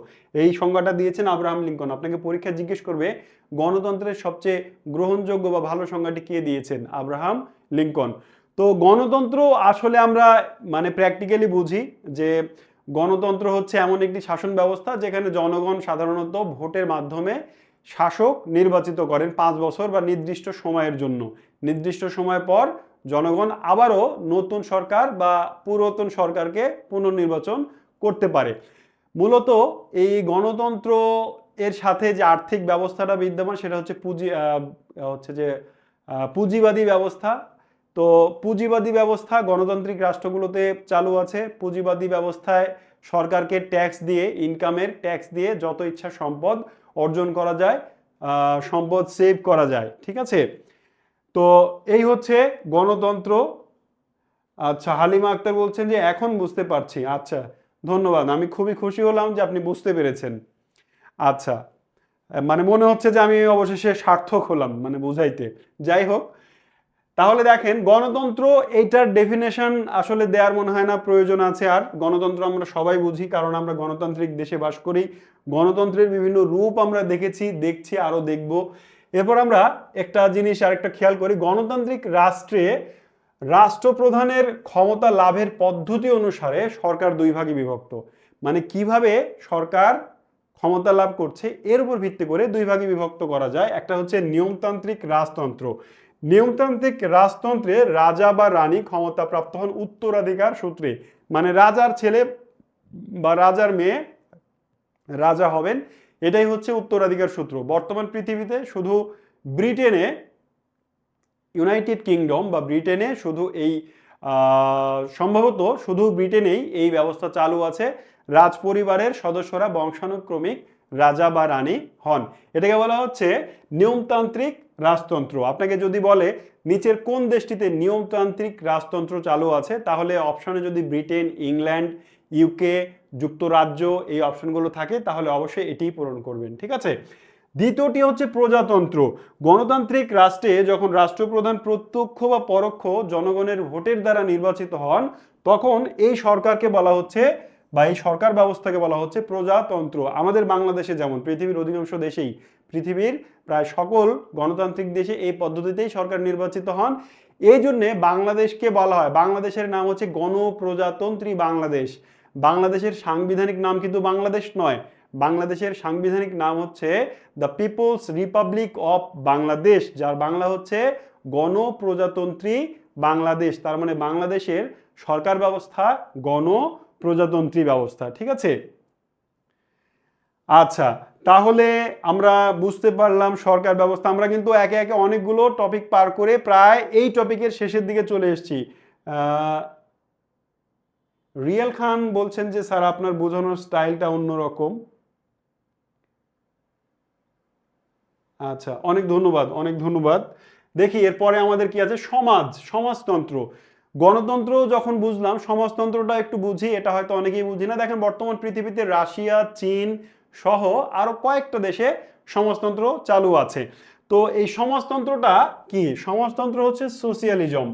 এই সংজ্ঞাটা দিয়েছেন আব্রাহাম লিঙ্কন। আপনাকে পরীক্ষা জিজ্ঞেস করবে গণতন্ত্রের সবচেয়ে গ্রহণযোগ্য বা ভালো সংজ্ঞাটি কে দিয়েছেন? Abraham Lincoln. তো গণতন্ত্র আসলে আমরা মানে প্র্যাকটিক্যালি বুঝি যে গণতন্ত্র হচ্ছে এমন একটি শাসন ব্যবস্থা যেখানে জনগণ সাধারণত ভোটের মাধ্যমে শাসক নির্বাচিত করেন 5 বছর বা নির্দিষ্ট সময়ের জন্য। নির্দিষ্ট সময় পর জনগণ আবারও নতুন সরকার বা পুরাতন সরকারকে পুনর্নির্বাচন করতে পারে। মূলত এই গণতন্ত্র এর সাথে যে আর্থিক ব্যবস্থাটা বিদ্যমান সেটা হচ্ছে পুঁজিবাদী ব্যবস্থা। তো পুঁজিবাদী ব্যবস্থা গণতান্ত্রিক রাষ্ট্রগুলোতে চালু আছে। পুঁজিবাদী ব্যবস্থায় সরকারকে ট্যাক্স দিয়ে, ইনকামের ট্যাক্স দিয়ে যত ইচ্ছা সম্পদ অর্জন করা যায়, সম্পদ সেভ করা যায়। ঠিক আছে, তো এই হচ্ছে গণতন্ত্র। আচ্ছা, হালিমা আক্তার বলছেন যে এখন বুঝতে পারছি। আচ্ছা, ধন্যবাদ, আমি খুবই খুশি হলাম যে আপনি বুঝতে পেরেছেন। আচ্ছা, মানে মনে হচ্ছে যে আমি অবশেষে সার্থক হলাম মানে বুঝাইতে। যাই হোক, তাহলে দেখেন গণতন্ত্র এইটার ডেফিনেশন আসলে দেওয়ার মনে হয় না প্রয়োজন আছে আর। গণতন্ত্র আমরা সবাই বুঝি, কারণ আমরা গণতান্ত্রিক দেশে বাস করি। গণতন্ত্রের বিভিন্ন রূপ আমরা দেখেছি, দেখছি, আরো দেখব। এরপর আমরা একটা জিনিস আরেকটা খেয়াল করি, গণতান্ত্রিক রাষ্ট্রে রাষ্ট্রপ্রধানের ক্ষমতা লাভের পদ্ধতি অনুসারে সরকার দুই ভাগে বিভক্ত। মানে কিভাবে সরকার ক্ষমতা লাভ করছে এর উপর ভিত্তি করে দুই ভাগে বিভক্ত করা যায়। একটা হচ্ছে নিয়মতান্ত্রিক রাজতন্ত্র। নিয়মতান্ত্রিক রাজতন্ত্রে রাজা বা রানী ক্ষমতা প্রাপ্ত হন উত্তরাধিকার সূত্রে। মানে রাজার ছেলে বা রাজার মেয়ে রাজা হবেন, এটাই হচ্ছে উত্তরাধিকার সূত্র। বর্তমান পৃথিবীতে শুধু ব্রিটেনে, ইউনাইটেড কিংডম বা ব্রিটেনে শুধু এই সম্ভবত শুধু ব্রিটেনেই এই ব্যবস্থা চালু আছে। রাজ পরিবারের সদস্যরা বংশানুক্রমিক রাজা বা রানী হন। এটাকে বলা হচ্ছে নিয়মতান্ত্রিক রাজতন্ত্র। আপনাকে যদি বলে নিচের কোন দেশটিতে নিয়মতান্ত্রিক রাজতন্ত্র চালু আছে, তাহলে অপশনে যদি ব্রিটেন, ইংল্যান্ড, ইউকে, যুক্তরাজ্য এই অপশনগুলো থাকে তাহলে অবশ্যই এটিই পূরণ করবেন। ঠিক আছে, দ্বিতীয়টি হচ্ছে প্রজাতন্ত্র। গণতান্ত্রিক রাষ্ট্রে যখন রাষ্ট্রপ্রধান প্রত্যক্ষ বা পরোক্ষ জনগণের ভোটের দ্বারা নির্বাচিত হন, তখন এই সরকারকে বলা হচ্ছে বা এই সরকার ব্যবস্থাকে বলা হচ্ছে প্রজাতন্ত্র। আমাদের বাংলাদেশে যেমন, পৃথিবীর অধিকাংশ দেশেই, পৃথিবীর প্রায় সকল গণতান্ত্রিক দেশে এই পদ্ধতিতেই সরকার নির্বাচিত হন। এই জন্যে বাংলাদেশকে বলা হয়, বাংলাদেশের নাম হচ্ছে গণপ্রজাতন্ত্রী বাংলাদেশ। বাংলাদেশের সাংবিধানিক নাম কিন্তু বাংলাদেশ নয়, বাংলাদেশের সাংবিধানিক নাম হচ্ছে the People's Republic of Bangladesh, যার বাংলা হচ্ছে গণপ্রজাতন্ত্রী বাংলাদেশ। তার মানে বাংলাদেশের সরকার ব্যবস্থা গণপ্রজাতন্ত্রী ব্যবস্থা। ঠিক আছে, আচ্ছা, তাহলে আমরা বুঝতে পারলাম সরকার ব্যবস্থা। আমরা কিন্তু একে একে অনেকগুলো টপিক পার করে প্রায় এই টপিকের শেষের দিকে চলে এসেছি। রিয়াল খান বলছেন যে স্যার আপনার বোঝানোর স্টাইলটা অন্যরকম। আচ্ছা, অনেক ধন্যবাদ, অনেক ধন্যবাদ। দেখি এরপরে আমাদের কি আছে, সমাজতন্ত্র। গণতন্ত্র যখন বুঝলাম, সমাজতন্ত্রটা একটু বুঝি, এটা হয়তো অনেকেই বুঝি না। দেখেন বর্তমান পৃথিবীতে রাশিয়া, চীন সহ আরো কয়েকটা দেশে সমাজতন্ত্র চালু আছে। তো এই সমাজতন্ত্রটা কি? সমাজতন্ত্র হচ্ছে সোশিয়ালিজম।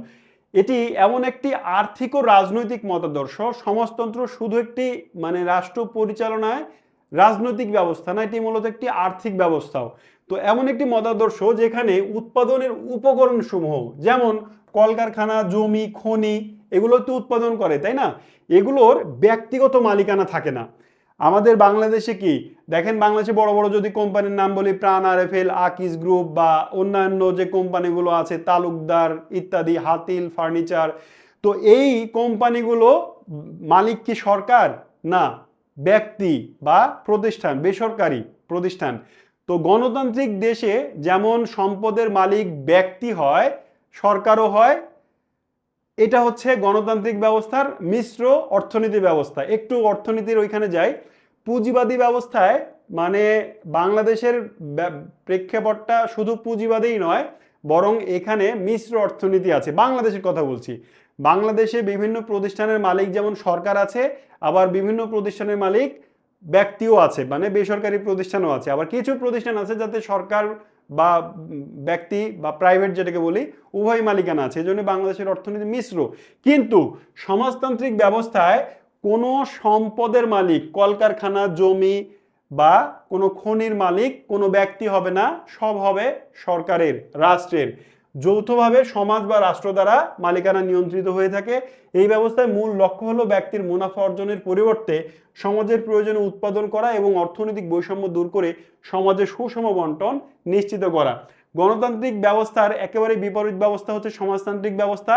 এটি এমন একটি আর্থিক ও রাজনৈতিক মতাদর্শ। সমাজতন্ত্র শুধু একটি মানে রাষ্ট্র পরিচালনায় রাজনৈতিক ব্যবস্থা না, এটি মূলত একটি আর্থিক ব্যবস্থাও। তো এমন একটি মতাদর্শ যেখানে উৎপাদনের উপকরণ সমূহ, যেমন কলকারখানা, জমি, খনি, এগুলো তো উৎপাদন করে, তাই না? এগুলোর ব্যক্তিগত মালিকানা থাকে না। আমাদের বাংলাদেশে কি দেখেন, বাংলাদেশে বড় বড় যদি কোম্পানির নাম বলি, প্রাণ, আরএফএল, আকিস গ্রুপ বা অন্যান্য যে কোম্পানিগুলো আছে, তালুকদার ইত্যাদি, হাতিল ফার্নিচার, তো এই কোম্পানিগুলো মালিক কি সরকার? না, ব্যক্তি বা প্রতিষ্ঠান, বেসরকারি প্রতিষ্ঠান। তো গণতান্ত্রিক দেশে যেমন সম্পদের মালিক ব্যক্তি হয়, সরকারও হয়, এটা হচ্ছে গণতান্ত্রিক ব্যবস্থার মিশ্র অর্থনীতি ব্যবস্থা। একটু অর্থনীতির ওইখানে যাই। পুঁজিবাদী ব্যবস্থায় মানে বাংলাদেশের প্রেক্ষাপটটা শুধু পুঁজিবাদীই নয়, বরং এখানে মিশ্র অর্থনীতি আছে। বাংলাদেশের কথা বলছি। বাংলাদেশে বিভিন্ন প্রতিষ্ঠানের মালিক যেমন সরকার আছে, আবার বিভিন্ন প্রতিষ্ঠানের মালিক ব্যক্তিও আছে, মানে বেসরকারি প্রতিষ্ঠানও আছে। আবার কিছু প্রতিষ্ঠান আছে যাতে সরকার বা ব্যক্তি বা প্রাইভেট যেটাকে বলি উভয় মালিকানা আছে। এই জন্য বাংলাদেশের অর্থনীতি মিশ্র। কিন্তু সমাজতান্ত্রিক ব্যবস্থায় কোনো সম্পদের মালিক, কলকারখানা, জমি বা কোনো খনির মালিক কোনো ব্যক্তি হবে না, সব হবে সরকারের, রাষ্ট্রের। যৌথভাবে সমাজ বা রাষ্ট্র দ্বারা মালিকানা নিয়ন্ত্রিত হয়ে থাকে। এই ব্যবস্থায় মূল লক্ষ্য হলো ব্যক্তির মুনাফা অর্জনের পরিবর্তে সমাজের প্রয়োজনে উৎপাদন করা এবং অর্থনৈতিক বৈষম্য দূর করে সমাজের সুষম বন্টন নিশ্চিত করা। গণতান্ত্রিক ব্যবস্থার একেবারে বিপরীত ব্যবস্থা হচ্ছে সমাজতান্ত্রিক ব্যবস্থা।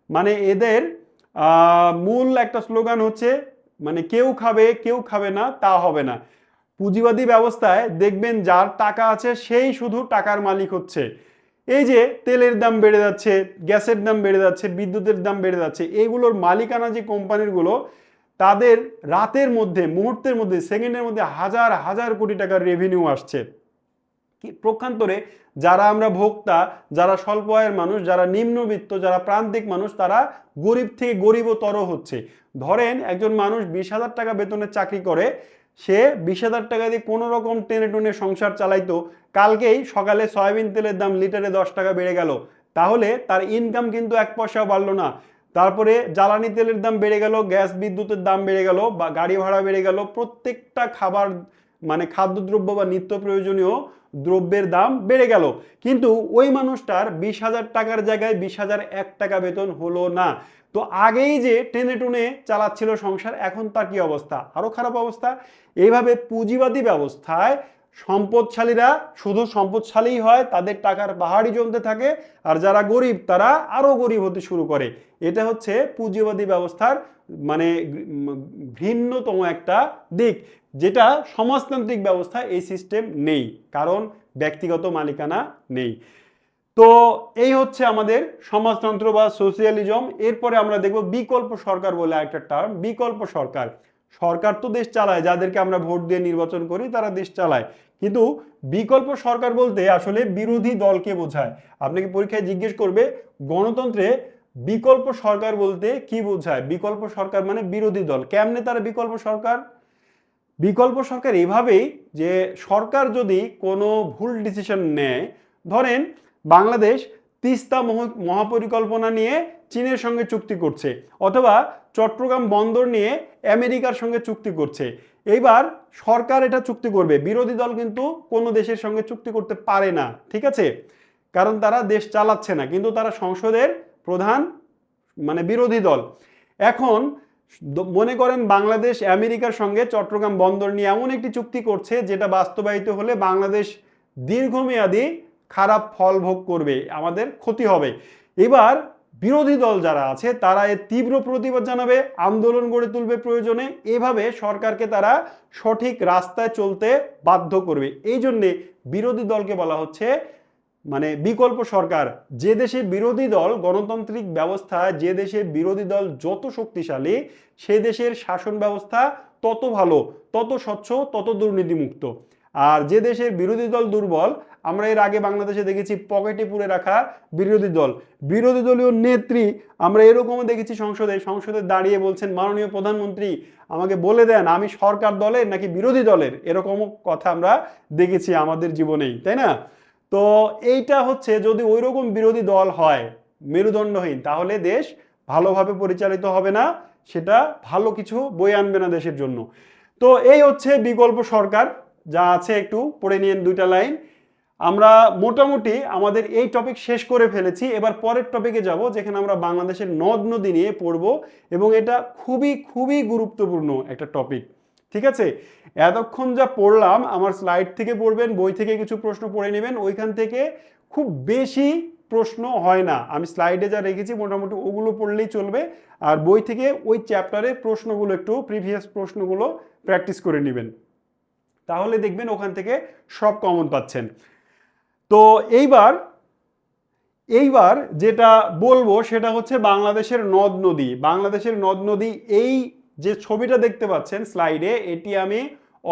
মানে এদের মূল একটা স্লোগান হচ্ছে মানে কেউ খাবে কেউ খাবে না তা হবে না। পুঁজিবাদী ব্যবস্থায় দেখবেন যার টাকা আছে সেই শুধু টাকার মালিক হচ্ছে। এই যে তেলের দাম বেড়ে যাচ্ছে, গ্যাসের দাম বেড়ে যাচ্ছে, বিদ্যুতের দাম বেড়ে যাচ্ছে, এইগুলোর মালিকানা যে কোম্পানিগুলো, তাদের রাতের মধ্যে, মুহূর্তের মধ্যে, সেকেন্ডের মধ্যে হাজার হাজার কোটি টাকার রেভিনিউ আসছে। প্রক্ষান্তরে যারা আমরা ভোক্তা, যারা স্বল্প আয়ের মানুষ, যারা নিম্নবিত্ত, যারা প্রান্তিক মানুষ, তারা গরিব থেকে গরিবতর হচ্ছে। ধরেন একজন মানুষ 20,000 টাকা বেতনের চাকরি করে, সে 20,000 টাকা দিয়ে কোনো রকম টেনে টুনে সংসার চালাইতো, কালকেই সকালে সয়াবিন তেলের দাম লিটারে 10 টাকা বেড়ে গেল, তাহলে তার ইনকাম কিন্তু 1 পয়সাও বাড়লো না। তারপরে জ্বালানি তেলের দাম বেড়ে গেল, গ্যাস বিদ্যুতের দাম বেড়ে গেল, বা গাড়ি ভাড়া বেড়ে গেল, প্রত্যেকটা খাবার মানে খাদ্যদ্রব্য বা নিত্য প্রয়োজনীয় দ্রব্যের দাম বেড়ে গেল, কিন্তু ওই মানুষটার 20,000 টাকার জায়গায় 20,001 টাকা বেতন হলো না। তো আগেই যে টেনে টুনে চালাচ্ছিল সংসার, এখন তার কি অবস্থা? আরো খারাপ অবস্থা। এইভাবে পুঁজিবাদী ব্যবস্থায় সম্পদশালীরা শুধু সম্পদশালীই হয়, তাদের টাকার পাহাড়ি জমতে থাকে, আর যারা গরিব তারা আরো গরিব হতে শুরু করে। এটা হচ্ছে পুঁজিবাদী ব্যবস্থার মানে ভিন্নতম একটা দিক, যেটা সমাজতান্ত্রিক ব্যবস্থা এই সিস্টেম নেই, কারণ ব্যক্তিগত মালিকানা নেই। তো এই হচ্ছে আমাদের সমাজতন্ত্র বা সোশিয়ালিজম। এরপরে আমরা দেখব বিকল্প সরকার বলে একটা টার্ম, বিকল্প সরকার। সরকার তো দেশ চালায়, যাদেরকে আমরা ভোট দিয়ে নির্বাচন করি তারা দেশ চালায়, কিন্তু বিকল্প সরকার বলতে আসলে বিরোধী দলকে বোঝায়। আপনাকে পরীক্ষায় জিজ্ঞেস করবে গণতন্ত্রে বিকল্প সরকার বলতে কি বোঝায়। বিকল্প সরকার মানে বিরোধী দল। কেমনে তারা বিকল্প সরকার? বিকল্প সরকার এভাবেই যে সরকার যদি কোনো ভুল ডিসিশন নেয়, ধরেন বাংলাদেশ তিস্তা মহাপরিকল্পনা নিয়ে চীনের সঙ্গে চুক্তি করছে, অথবা চট্টগ্রাম বন্দর নিয়ে আমেরিকার সঙ্গে চুক্তি করছে। এইবার সরকার এটা চুক্তি করবে, বিরোধী দল কিন্তু কোনো দেশের সঙ্গে চুক্তি করতে পারে না, ঠিক আছে, কারণ তারা দেশ চালাচ্ছে না, কিন্তু তারা সংসদের প্রধান মানে বিরোধী দল। এখন মনে করেন বাংলাদেশ আমেরিকার সঙ্গে চট্টগ্রাম বন্দর নিয়ে এমন একটি চুক্তি করছে যেটা বাস্তবায়িত হলে বাংলাদেশ দীর্ঘমেয়াদী খারাপ ফল ভোগ করবে, আমাদের ক্ষতি হবে। এবার বিরোধী দল যারা আছে তারা এর তীব্র প্রতিবাদ জানাবে, আন্দোলন গড়ে তুলবে প্রয়োজনে, এভাবে সরকারকে তারা সঠিক রাস্তায় চলতে বাধ্য করবে। এই জন্যে বিরোধী দলকে বলা হচ্ছে মানে বিকল্প সরকার। যে দেশে বিরোধী দল, গণতান্ত্রিক ব্যবস্থা, যে দেশে বিরোধী দল যত শক্তিশালী, সে দেশের শাসন ব্যবস্থা তত ভালো, তত স্বচ্ছ, তত দুর্নীতিমুক্ত। আর যে দেশের বিরোধী দল দুর্বল, আমরা এর আগে বাংলাদেশে দেখেছি পকেটে পুরে রাখা বিরোধী দল, বিরোধী দলীয় নেত্রী আমরা এরকমও দেখেছি সংসদে দাঁড়িয়ে বলছেন, মাননীয় প্রধানমন্ত্রী আমাকে বলে দেন আমি সরকার দলের নাকি বিরোধী দলের, এরকমও কথা আমরা দেখেছি আমাদের জীবনেই, তাই না? তো এইটা হচ্ছে যদি ওই রকম বিরোধী দল হয় মেরুদণ্ডহীন, তাহলে দেশ ভালোভাবে পরিচালিত হবে না, সেটা ভালো কিছু বয়ে আনবে না দেশের জন্য। তো এই হচ্ছে বিকল্প সরকার, যা আছে একটু পড়ে নিন দুইটা লাইন। আমরা মোটামুটি আমাদের এই টপিক শেষ করে ফেলেছি। এবার পরের টপিকে যাব, যেখানে আমরা বাংলাদেশের নদ নদী নিয়ে পড়ব, এবং এটা খুবই খুবই গুরুত্বপূর্ণ একটা টপিক, ঠিক আছে? এতক্ষণ যা পড়লাম আমার স্লাইড থেকে পড়বেন, বই থেকে কিছু প্রশ্ন পড়ে নেবেন, ওইখান থেকে খুব বেশি প্রশ্ন হয় না, আমি স্লাইডে যা রেখেছি মোটামুটি ওগুলো পড়লেই চলবে। আর বই থেকে ওই চ্যাপ্টারের প্রশ্নগুলো, একটু প্রিভিয়াস প্রশ্নগুলো প্র্যাকটিস করে নেবেন, তাহলে দেখবেন ওখান থেকে সব কমন পাচ্ছেন। তো এইবার এইবার যেটা বলবো সেটা হচ্ছে বাংলাদেশের নদ নদী। বাংলাদেশের নদ নদী, এই যে ছবিটা দেখতে পাচ্ছেন স্লাইডে, এটি আমি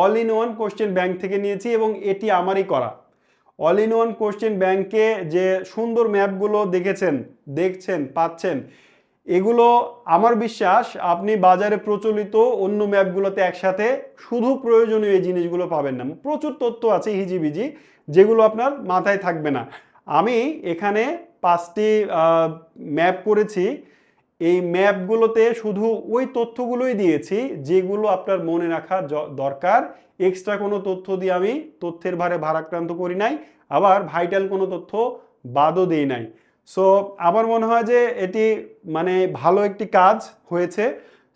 all in one question bank থেকে নিয়েছি এবং এটি আমারই করা। অল ইন ওয়ান কোশ্চেন ব্যাংকে যে সুন্দর ম্যাপগুলো দেখছেন পাচ্ছেন, এগুলো আমার বিশ্বাস আপনি বাজারে প্রচলিত অন্য ম্যাপগুলোতে একসাথে শুধু প্রয়োজনীয় এই জিনিসগুলো পাবেন না। প্রচুর তথ্য আছে হিজিবিজি, যেগুলো আপনার মাথায় থাকবে না। আমি এখানে 5টি ম্যাপ করেছি। এই ম্যাপগুলোতে শুধু ওই তথ্যগুলোই দিয়েছি যেগুলো আপনার মনে রাখা দরকার। এক্সট্রা কোনো তথ্য দিয়ে আমি তথ্যের ভারে ভারাক্রান্ত করি নাই, আবার ভাইটাল কোনো তথ্য বাদও দিই নাই। সো আমার মনে হয় যে এটি মানে ভালো একটি কাজ হয়েছে।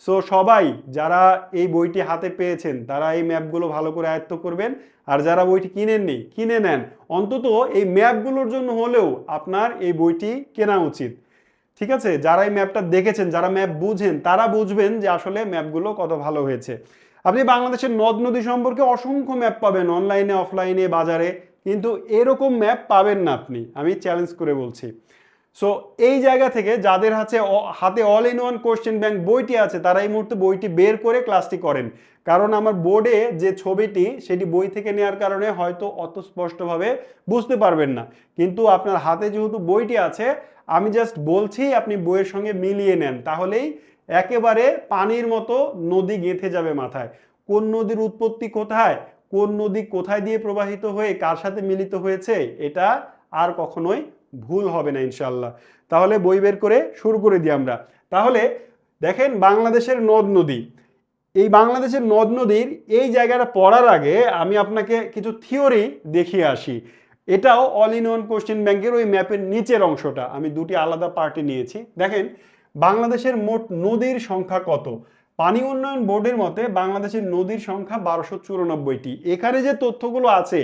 সো সবাই যারা এই বইটি হাতে পেয়েছেন তারা এই ম্যাপগুলো ভালো করে আয়ত্ত করবেন, আর যারা বইটি কিনেননি কিনে নেন, অন্তত এই ম্যাপগুলোর জন্য হলেও আপনার এই বইটি কেনা উচিত। ঠিক আছে, যারা এই ম্যাপটা দেখেছেন, যারা ম্যাপ বুঝেন, তারা বুঝবেন যে আসলে ম্যাপগুলো কত ভালো হয়েছে। আপনি বাংলাদেশের নদ নদী সম্পর্কে অসংখ্য ম্যাপ পাবেন অনলাইনে, অফলাইনে, বাজারে, কিন্তু এরকম ম্যাপ পাবেন না আপনি, আমি চ্যালেঞ্জ করে বলছি। সো এই জায়গা থেকে যাদের হাতে all in one question bank বইটি আছে, তারা এই মুহূর্তে বইটি বের করে ক্লাসটি করেন। কারণ আমার বোর্ডে যে ছবিটি সেটি বই থেকে নেওয়ার কারণে হয়তো অত স্পষ্টভাবে বুঝতে পারবেন না, কিন্তু আপনার হাতে যেহেতু বইটি আছে, আমি জাস্ট বলছি আপনি বইয়ের সঙ্গে মিলিয়ে নেন, তাহলেই একেবারে পানির মতো নদী গেঁথে যাবে মাথায়। কোন নদীর উৎপত্তি কোথায়, কোন নদী কোথায় দিয়ে প্রবাহিত হয়ে কার সাথে মিলিত হয়েছে, এটা আর কখনোই ভুল হবে না ইনশাল্লাহ। তাহলে বই বের করে শুরু করে দিই আমরা। তাহলে দেখেন বাংলাদেশের নদ নদী, এই বাংলাদেশের নদ নদীর এই জায়গাটা পড়ার আগে আমি আপনাকে কিছু থিওরি দেখিয়ে আসি। এটাও অল ইন ওয়ান কোশ্চেন ব্যাংকের ওই ম্যাপের নিচের অংশটা, আমি দুটি আলাদা পার্টে নিয়েছি। দেখেন বাংলাদেশের মোট নদীর সংখ্যা কত। পানি উন্নয়ন বোর্ডের মতে বাংলাদেশের নদীর সংখ্যা 1294টি। এখানে যে তথ্যগুলো আছে,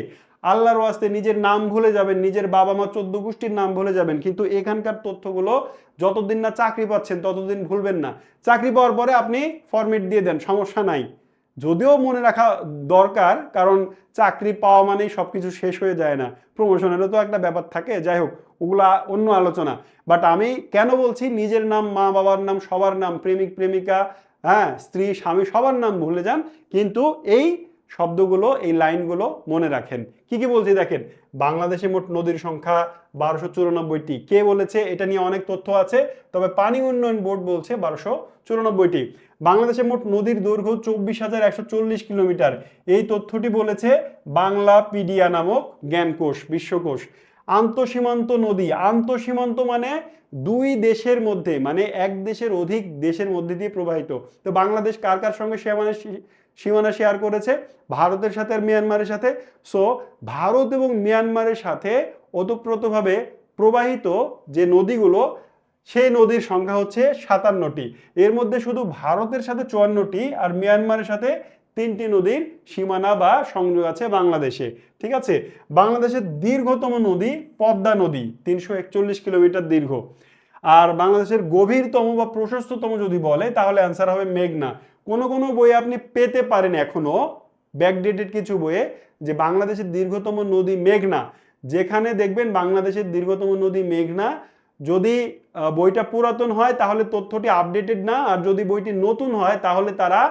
আল্লাহর ওয়াস্তে নিজের নাম ভুলে যাবেন, নিজের বাবা মা 14 গোষ্ঠীর নাম ভুলে যাবেন, কিন্তু এখানকার তথ্যগুলো যতদিন না চাকরি পাচ্ছেন ততদিন ভুলবেন না। চাকরি পাওয়ার পরে আপনি ফরম্যাট দিয়ে দেন, সমস্যা নাই, যদিও মনে রাখা দরকার, কারণ চাকরি পাওয়া মানেই সবকিছু শেষ হয়ে যায় না, প্রমোশনেরও তো একটা ব্যাপার থাকে। যাই হোক, ওগুলা অন্য আলোচনা। বাট আমি কেন বলছি, নিজের নাম, মা বাবার নাম, সবার নাম, প্রেমিক প্রেমিকা, হ্যাঁ, স্ত্রী স্বামী, সবার নাম ভুলে যান, কিন্তু এই শব্দগুলো, এই লাইনগুলো মনে রাখেন। কি কি বলছি দেখেন, বাংলাদেশে মোট নদীর সংখ্যা 1294টি। কে বলেছে এটা নিয়ে অনেক তথ্য আছে, তবে পানি উন্নয়ন বোর্ড বলছে 1294টি। বাংলাদেশে মোট নদীর দৈর্ঘ্য 24,140 কিলোমিটার, এই তথ্যটি বলেছে বাংলাপিডিয়া নামক জ্ঞানকোষ, বিশ্বকোষ। আন্তঃসীমান্ত নদী, আন্তঃসীমান্ত মানে দুই দেশের মধ্যে, মানে এক দেশের অধিক দেশের মধ্যে দিয়ে প্রবাহিত। তো বাংলাদেশ কার কার সঙ্গে সীমানা শেয়ার করেছে? ভারতের সাথে আর মিয়ানমারের সাথে। সো ভারত এবং মিয়ানমারের সাথে ওতপ্রোতভাবে প্রবাহিত যে নদীগুলো, সেই নদীর সংখ্যা হচ্ছে 57টি। এর মধ্যে শুধু ভারতের সাথে 54টি আর মিয়ানমারের সাথে 3টি নদীর সীমানা বা সংযোগ আছে বাংলাদেশে। ঠিক আছে, বাংলাদেশের দীর্ঘতম নদী পদ্মা নদী, 341 কিলোমিটার দীর্ঘ। আর বাংলাদেশের গভীরতম বা প্রশস্ততম যদি বলে, তাহলে অ্যান্সার হবে মেঘনা। কোনো কোনো বইয়ে আপনি পেতে পারেন এখনো, ব্যাকডেটেড কিছু বইয়ে, যে বাংলাদেশের দীর্ঘতম নদী মেঘনা। যেখানে দেখবেন বাংলাদেশের দীর্ঘতম নদী মেঘনা, যদি বইটা পুরাতন হয় তাহলে তথ্যটি আপডেটেড না, আর যদি বইটি নতুন হয় তাহলে তারা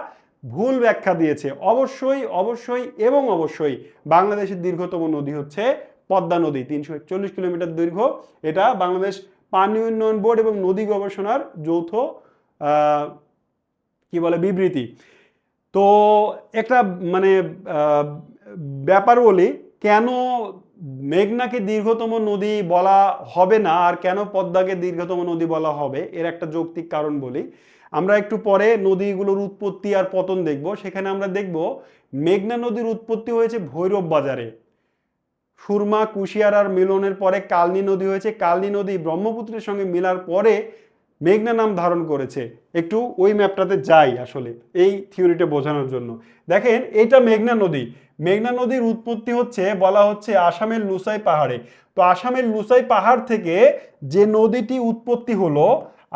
ভুল ব্যাখ্যা দিয়েছে। অবশ্যই অবশ্যই এবং অবশ্যই বাংলাদেশের দীর্ঘতম নদী হচ্ছে পদ্মা নদী, 341 কিলোমিটার দীর্ঘ। এটা বাংলাদেশ পানি উন্নয়ন বোর্ড এবং নদী গবেষণার যৌথ কি বলে বিবৃতি। তো একটা মানে ব্যাপার বলি, কেন মেঘনাকে দীর্ঘতম নদী বলা হবে না আর কেন পদ্মাকে দীর্ঘতম নদী বলা হবে, এর একটা যৌক্তিক কারণ বলি। আমরা একটু পরে নদীগুলোর উৎপত্তি আর পতন দেখব, সেখানে আমরা দেখব মেঘনা নদীর উৎপত্তি হয়েছে ভৈরব বাজারে, সুরমা কুশিয়ারার মিলনের পরে কালনী নদী হয়েছে, কালনী নদী ব্রহ্মপুত্রের সঙ্গে মিলার পরে মেঘনা নাম ধারণ করেছে। একটু ওই ম্যাপটাতে যাই আসলে এই থিওরিটা বোঝানোর জন্য। দেখেন এটা মেঘনা নদী, মেঘনা নদীর উৎপত্তি হচ্ছে বলা হচ্ছে আসামের লুসাই পাহাড়ে। তো আসামের লুসাই পাহাড় থেকে যে নদীটি উৎপত্তি হলো,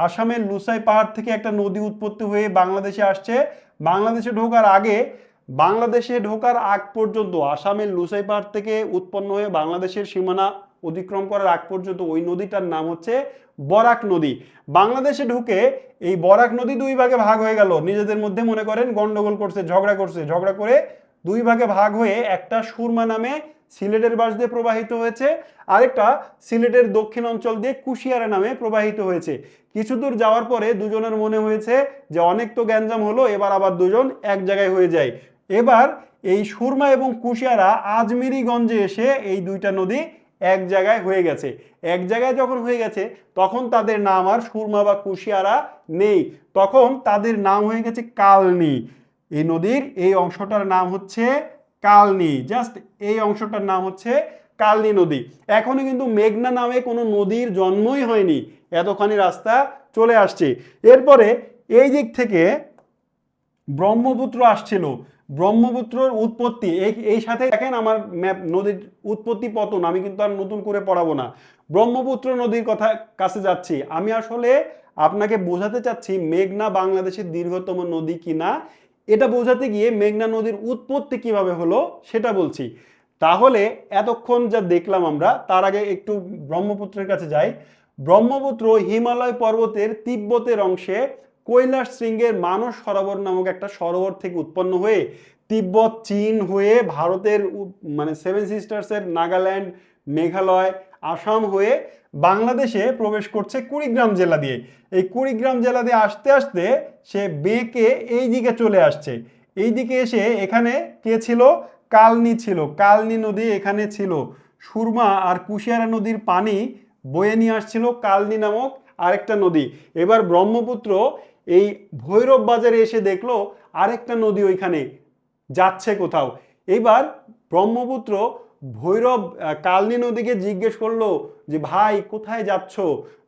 আসামের লুসাই পাহাড় থেকে একটা নদী উৎপত্তি হয়ে বাংলাদেশে আসছে। বাংলাদেশে ঢোকার আগে বাংলাদেশে ঢোকার আগ পর্যন্ত আসামের লুসাই পাহাড় থেকে উৎপন্ন হয়ে বাংলাদেশের সীমানা অতিক্রম করার আগ পর্যন্ত ওই নদীটার নাম হচ্ছে বরাক নদী। বাংলাদেশে ঢুকে এই বরাক নদী দুই ভাগে ভাগ হয়ে গেল, নিজেদের মধ্যে মনে করেন গন্ডগোল করছে, ঝগড়া করে দুই ভাগে ভাগ হয়ে একটা সুরমা নামে সিলেটের পাশ দিয়ে প্রবাহিত হয়েছে, আরেকটা সিলেটের দক্ষিণ অঞ্চল দিয়ে কুশিয়ারা নামে প্রবাহিত হয়েছে। কিছু দূর যাওয়ার পরে দুজনের মনে হয়েছে যে অনেক তো গ্যাঞ্জাম হলো, এবার আবার দুজন এক জায়গায় হয়ে যায়। এবার এই সুরমা এবং কুশিয়ারা আজমিরিগঞ্জে এসে এই দুইটা নদী এক জায়গায় হয়ে গেছে। এক জায়গায় যখন হয়ে গেছে তখন তাদের নাম আর সুরমা বা কুশিয়ারা নেই, তখন তাদের নাম হয়ে গেছে কালনী। এই নদীর এই অংশটার নাম হচ্ছে কালনী, জাস্ট এই অংশটার নাম হচ্ছে কালনী নদী। এখনো কিন্তু মেঘনা নামে কোনো নদীর জন্মই হয়নি, এতখানি রাস্তা চলে আসছে। এরপরে এই দিক থেকে ব্রহ্মপুত্র আসছিল। ব্রহ্মপুত্রের উৎপত্তি এই সাথে দেখেন আমার ম্যাপ, নদীর উৎপত্তি পতন আমি কিন্তু আর নতুন করে পড়াবো না, ব্রহ্মপুত্র নদীর কথা কাছে যাচ্ছি। আমি আসলে আপনাকে বোঝাতে চাচ্ছি মেঘনা বাংলাদেশের দীর্ঘতম নদী কিনা, এটা বোঝাতে গিয়ে মেঘনা নদীর উৎপত্তি কিভাবে হলো সেটা বলছি। তাহলে এতক্ষণ যা দেখলাম আমরা, তার আগে একটু ব্রহ্মপুত্রের কাছে যাই। ব্রহ্মপুত্র হিমালয় পর্বতের তিব্বতের অংশে কৈলাস শৃঙ্গের মানস সরোবর নামক একটা সরোবর থেকে উৎপন্ন হয়ে তিব্বত, চীন হয়ে ভারতের মানে সেভেন সিস্টার্সের নাগাল্যান্ড, মেঘালয়, আসাম হয়ে বাংলাদেশে প্রবেশ করছে কুড়িগ্রাম জেলা দিয়ে। এই কুড়িগ্রাম জেলা দিয়ে আসতে আসতে সে বেঁকে এই দিকে চলে আসছে। এই দিকে এসে এখানে কে ছিল? কালনী ছিল, কালনী নদী এখানে ছিল। সুরমা আর কুশিয়ারা নদীর পানি বয়ে নিয়ে আসছিল কালনী নামক আরেকটা নদী। এবার ব্রহ্মপুত্র এই ভৈরব বাজারে এসে দেখলো আরেকটা নদী ওইখানে যাচ্ছে কোথাও। এবার ব্রহ্মপুত্র ভৈরব কালনী নদীকে জিজ্ঞেস করলো যে ভাই কোথায় যাচ্ছ?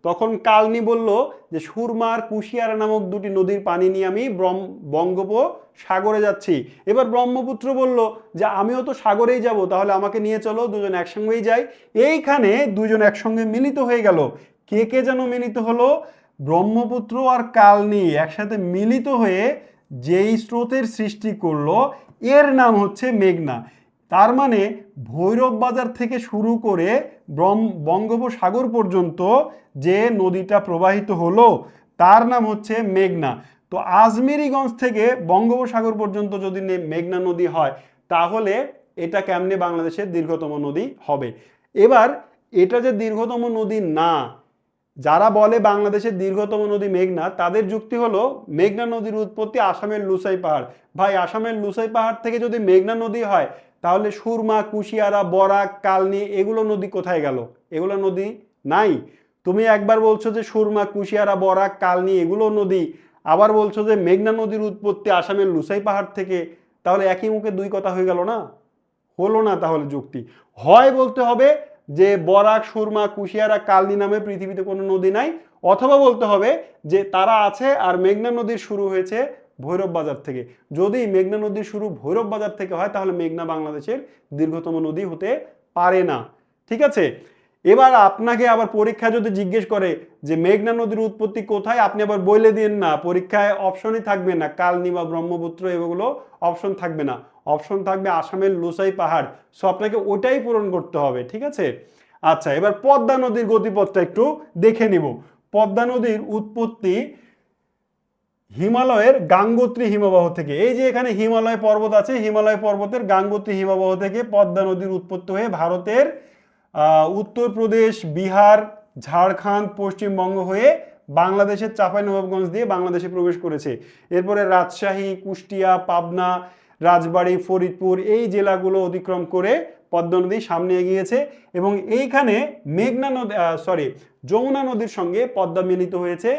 তখন কালনী বলল যে সুরমা আর কুশিয়ারা নামক দুটি নদীর পানি নিয়ে আমি বঙ্গোপসাগরে যাচ্ছি। এবার ব্রহ্মপুত্র বলল যে আমিও তো সাগরেই যাব, তাহলে আমাকে নিয়ে চলো, দুজন একসঙ্গেই যাই। এইখানে দুজন একসঙ্গে মিলিত হয়ে গেল। কে কে যেন মিলিত হলো? ব্রহ্মপুত্র আর কালনী একসাথে মিলিত হয়ে যেই স্রোতের সৃষ্টি করলো এর নাম হচ্ছে মেঘনা। তার মানে ভৈরব বাজার থেকে শুরু করে বঙ্গোপসাগর পর্যন্ত যে নদীটা প্রবাহিত হলো তার নাম হচ্ছে মেঘনা। তো আজমিরিগঞ্জ থেকে বঙ্গোপসাগর পর্যন্ত যদি মেঘনা নদী হয় তাহলে এটা কেমনে বাংলাদেশের দীর্ঘতম নদী হবে? এবার এটা যে দীর্ঘতম নদী না, যারা বলে বাংলাদেশের দীর্ঘতম নদী মেঘনা, তাদের যুক্তি হলো মেঘনা নদীর উৎপত্তি আসামের লুসাই পাহাড়। ভাই আসামের লুসাই পাহাড় থেকে যদি মেঘনা নদী হয় তাহলে সুরমা, কুশিয়ারা, বরাক, কালনী এগুলো নদী কোথায় গেল? এগুলো নদী নাই। তুমি একবার বলছো যে সুরমা, কুশিয়ারা, বরাক, কালনী এগুলো নদী, আবার বলছো যে মেঘনা নদীর উৎপত্তি আসামের লুসাই পাহাড় থেকে, তাহলে একই মুখে দুই কথা হয়ে গেল না? হলো না। তাহলে যুক্তি হয় বলতে হবে যে বরাক, সুরমা, কুশিয়ারা, কালনী নামে পৃথিবীতে কোনো নদী নাই, অথবা বলতে হবে যে তারা আছে আর মেঘনা নদীর শুরু হয়েছে ভৈরব বাজার থেকে। যদি মেঘনা নদীর শুরু ভৈরব বাজার থেকে হয় তাহলে মেঘনা বাংলাদেশের দীর্ঘতম নদী হতে পারে না। ঠিক আছে? এবার আপনাকে আবার পরীক্ষায় যদি জিজ্ঞেস করে যে মেঘনা নদীর উৎপত্তি কোথায়, আপনি আবার বলে দিন না, পরীক্ষায় অপশনই থাকবে না কালনী বা ব্রহ্মপুত্র, এগুলো অপশন থাকবে না, অপশন থাকবে আসামের লুসাই পাহাড়। সো আপনাকে ওটাই পূরণ করতে হবে। ঠিক আছে? আচ্ছা, এবার পদ্মা নদীর গতিপথটা একটু দেখে নিব। পদ্মা নদীর উৎপত্তি হিমালয়ের গাঙ্গোত্রী হিমবাহ থেকে। এই যে এখানে হিমালয় পর্বত আছে, হিমালয় পর্বতের গাঙ্গোত্রী হিমবাহ থেকে পদ্মা নদীর উৎপত্তি হয়ে ভারতের উত্তরপ্রদেশ, বিহার, ঝাড়খণ্ড, পশ্চিমবঙ্গ হয়ে বাংলাদেশের চাঁপাইনবাবগঞ্জ দিয়ে বাংলাদেশে প্রবেশ করেছে। এরপরে রাজশাহী, কুষ্টিয়া, পাবনা, রাজবাড়ী, ফরিদপুর এই জেলাগুলো অতিক্রম করে পদ্মা নদী সামনে এগিয়েছে এবং এইখানে মেঘনা নদী যমুনা নদীর সঙ্গে পদ্মা মিলিত হয়েছে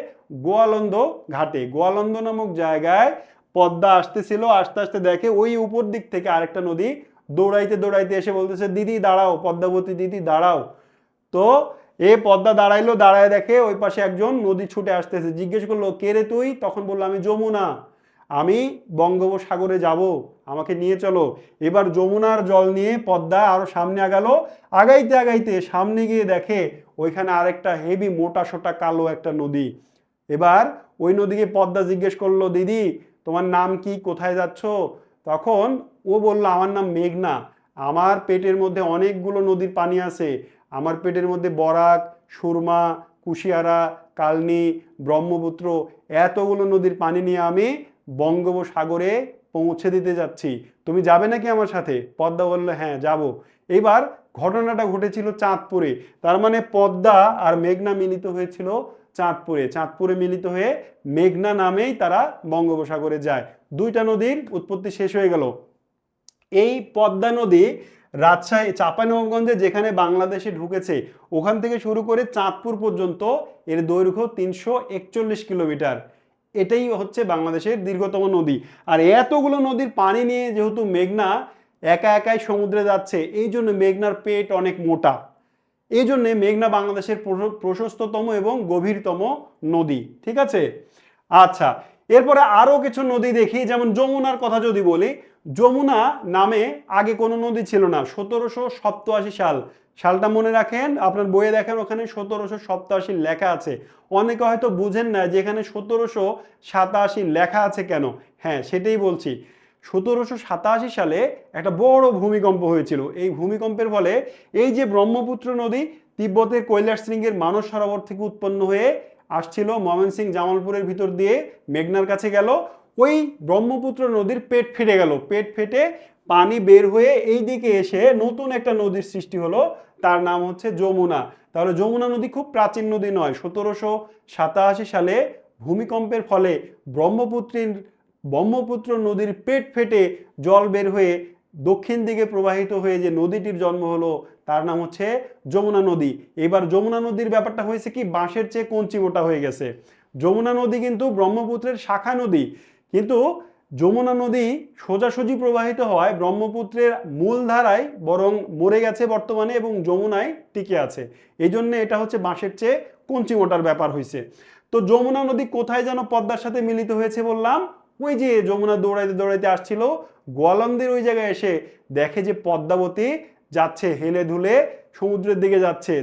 গোয়ালন্দ ঘাটে। গোয়ালন্দ নামক জায়গায় পদ্মা আসতেছিল, আস্তে আস্তে দেখে ওই উপর দিক থেকে আরেকটা নদী দৌড়াইতে দৌড়াইতে এসে বলতেছে দিদি দাঁড়াও, পদ্মাবতী দিদি দাঁড়াও। তো এ পদ্মা দাঁড়াইলো, দাঁড়ায় দেখে ওই পাশে একজন নদী ছুটে আসতেছে। জিজ্ঞেস করলো কে রে তুই? তখন বললো আমি যমুনা, আমি বঙ্গোপসাগরে যাব, আমাকে নিয়ে চলো। এবার যমুনার জল নিয়ে পদ্মা আরো সামনে আগালো। আগাইতে আগাইতে সামনে গিয়ে দেখে ওইখানে আরেকটা হেভি মোটা সোটা কালো একটা নদী। এবার ওই নদীকে পদ্মা জিজ্ঞেস করলো দিদি তোমার নাম কি, কোথায় যাচ্ছ? তখন ও বলল আমার নাম মেঘনা, আমার পেটের মধ্যে অনেকগুলো নদীর পানি আছে, আমার পেটের মধ্যে বরাক, সুরমা, কুশিয়ারা, কালনী, ব্রহ্মপুত্র এতগুলো নদীর পানি নিয়ে আমি বঙ্গোপসাগরে পৌঁছে দিতে যাচ্ছি, তুমি যাবে নাকি আমার সাথে? পদ্মা বলল হ্যাঁ যাব। এবার ঘটনাটা ঘটেছিল চাঁদপুরে, তার মানে পদ্মা আর মেঘনা মিলিত হয়েছিল চাঁদপুরে, চাঁদপুরে মিলিত হয়ে মেঘনা নামেই তারা বঙ্গোপসাগরে যায়। দুইটা নদীর উৎপত্তি শেষ হয়ে গেল। এই পদ্মা নদী রাজশাহী চাঁপাইনবাবগঞ্জে যেখানে বাংলাদেশে ঢুকেছে ওখান থেকে শুরু করে চাঁদপুর পর্যন্ত এর দৈর্ঘ্য 341 কিলোমিটার। এটাই হচ্ছে বাংলাদেশের দীর্ঘতম নদী। আর এতগুলো নদীর পানি নিয়ে যেহেতু মেঘনা একা একাই সমুদ্রে যাচ্ছে, এই জন্য মেঘনার পেট অনেক মোটা, এই জন্যে মেঘনা বাংলাদেশের প্রশস্ততম এবং গভীরতম নদী। ঠিক আছে, আচ্ছা এরপরে আরো কিছু নদী দেখি, যেমন যমুনার কথা যদি বলি, যমুনা নামে আগে কোনো নদী ছিল না। 1787 সাল, সালটা মনে রাখেন, আপনার বইয়ে দেখেন ওখানে 1787 লেখা আছে। অনেকে হয়তো বুঝেন না যে এখানে 1787 লেখা আছে কেন। হ্যাঁ সেটাই বলছি, 1787 সালে একটা বড় ভূমিকম্প হয়েছিল। এই ভূমিকম্পের ফলে এই যে ব্রহ্মপুত্র নদী তিব্বতের কৈলাস শৃঙ্গের মানস সরোবর থেকে উৎপন্ন হয়ে আসছিল ময়মনসিংহ জামালপুরের ভিতর দিয়ে মেঘনার কাছে গেল, ওই ব্রহ্মপুত্র নদীর পেট ফেটে গেল, পেট ফেটে পানি বের হয়ে এই দিকে এসে নতুন একটা নদীর সৃষ্টি হলো, তার নাম হচ্ছে যমুনা। তাহলে যমুনা নদী খুব প্রাচীন নদী নয়, 1787 সালে ভূমিকম্পের ফলে ব্রহ্মপুত্র নদীর পেট ফেটে জল বের হয়ে দক্ষিণ দিকে প্রবাহিত হয়ে যে নদীটির জন্ম হলো তার নাম হচ্ছে যমুনা নদী। এবার যমুনা নদীর ব্যাপারটা হয়েছে কি, বাঁশের চেয়ে কঞ্চি মোটা হয়ে গেছে। যমুনা নদী কিন্তু ব্রহ্মপুত্রের শাখা নদী, কিন্তু যমুনা নদী সোজাসুজি প্রবাহিত হওয়ায় ব্রহ্মপুত্রের মূল ধারায় বরং মরে গেছে বর্তমানে এবং যমুনায় টিকে আছে। এই জন্য এটা হচ্ছে বাঁশের চেয়ে কঞ্চি মোটার ব্যাপার হয়েছে। তো যমুনা নদী কোথায় যেন পদ্মার সাথে মিলিত হয়েছে বললাম, ওই যে যমুনা দৌড়াইতে দৌড়াইতে আসছিল, গোয়ালন্দের ওই জায়গায় এসে দেখে যে পদ্মাবতী যাচ্ছে হেলে ধুলে সমুদ্রের দিকে যাচ্ছে,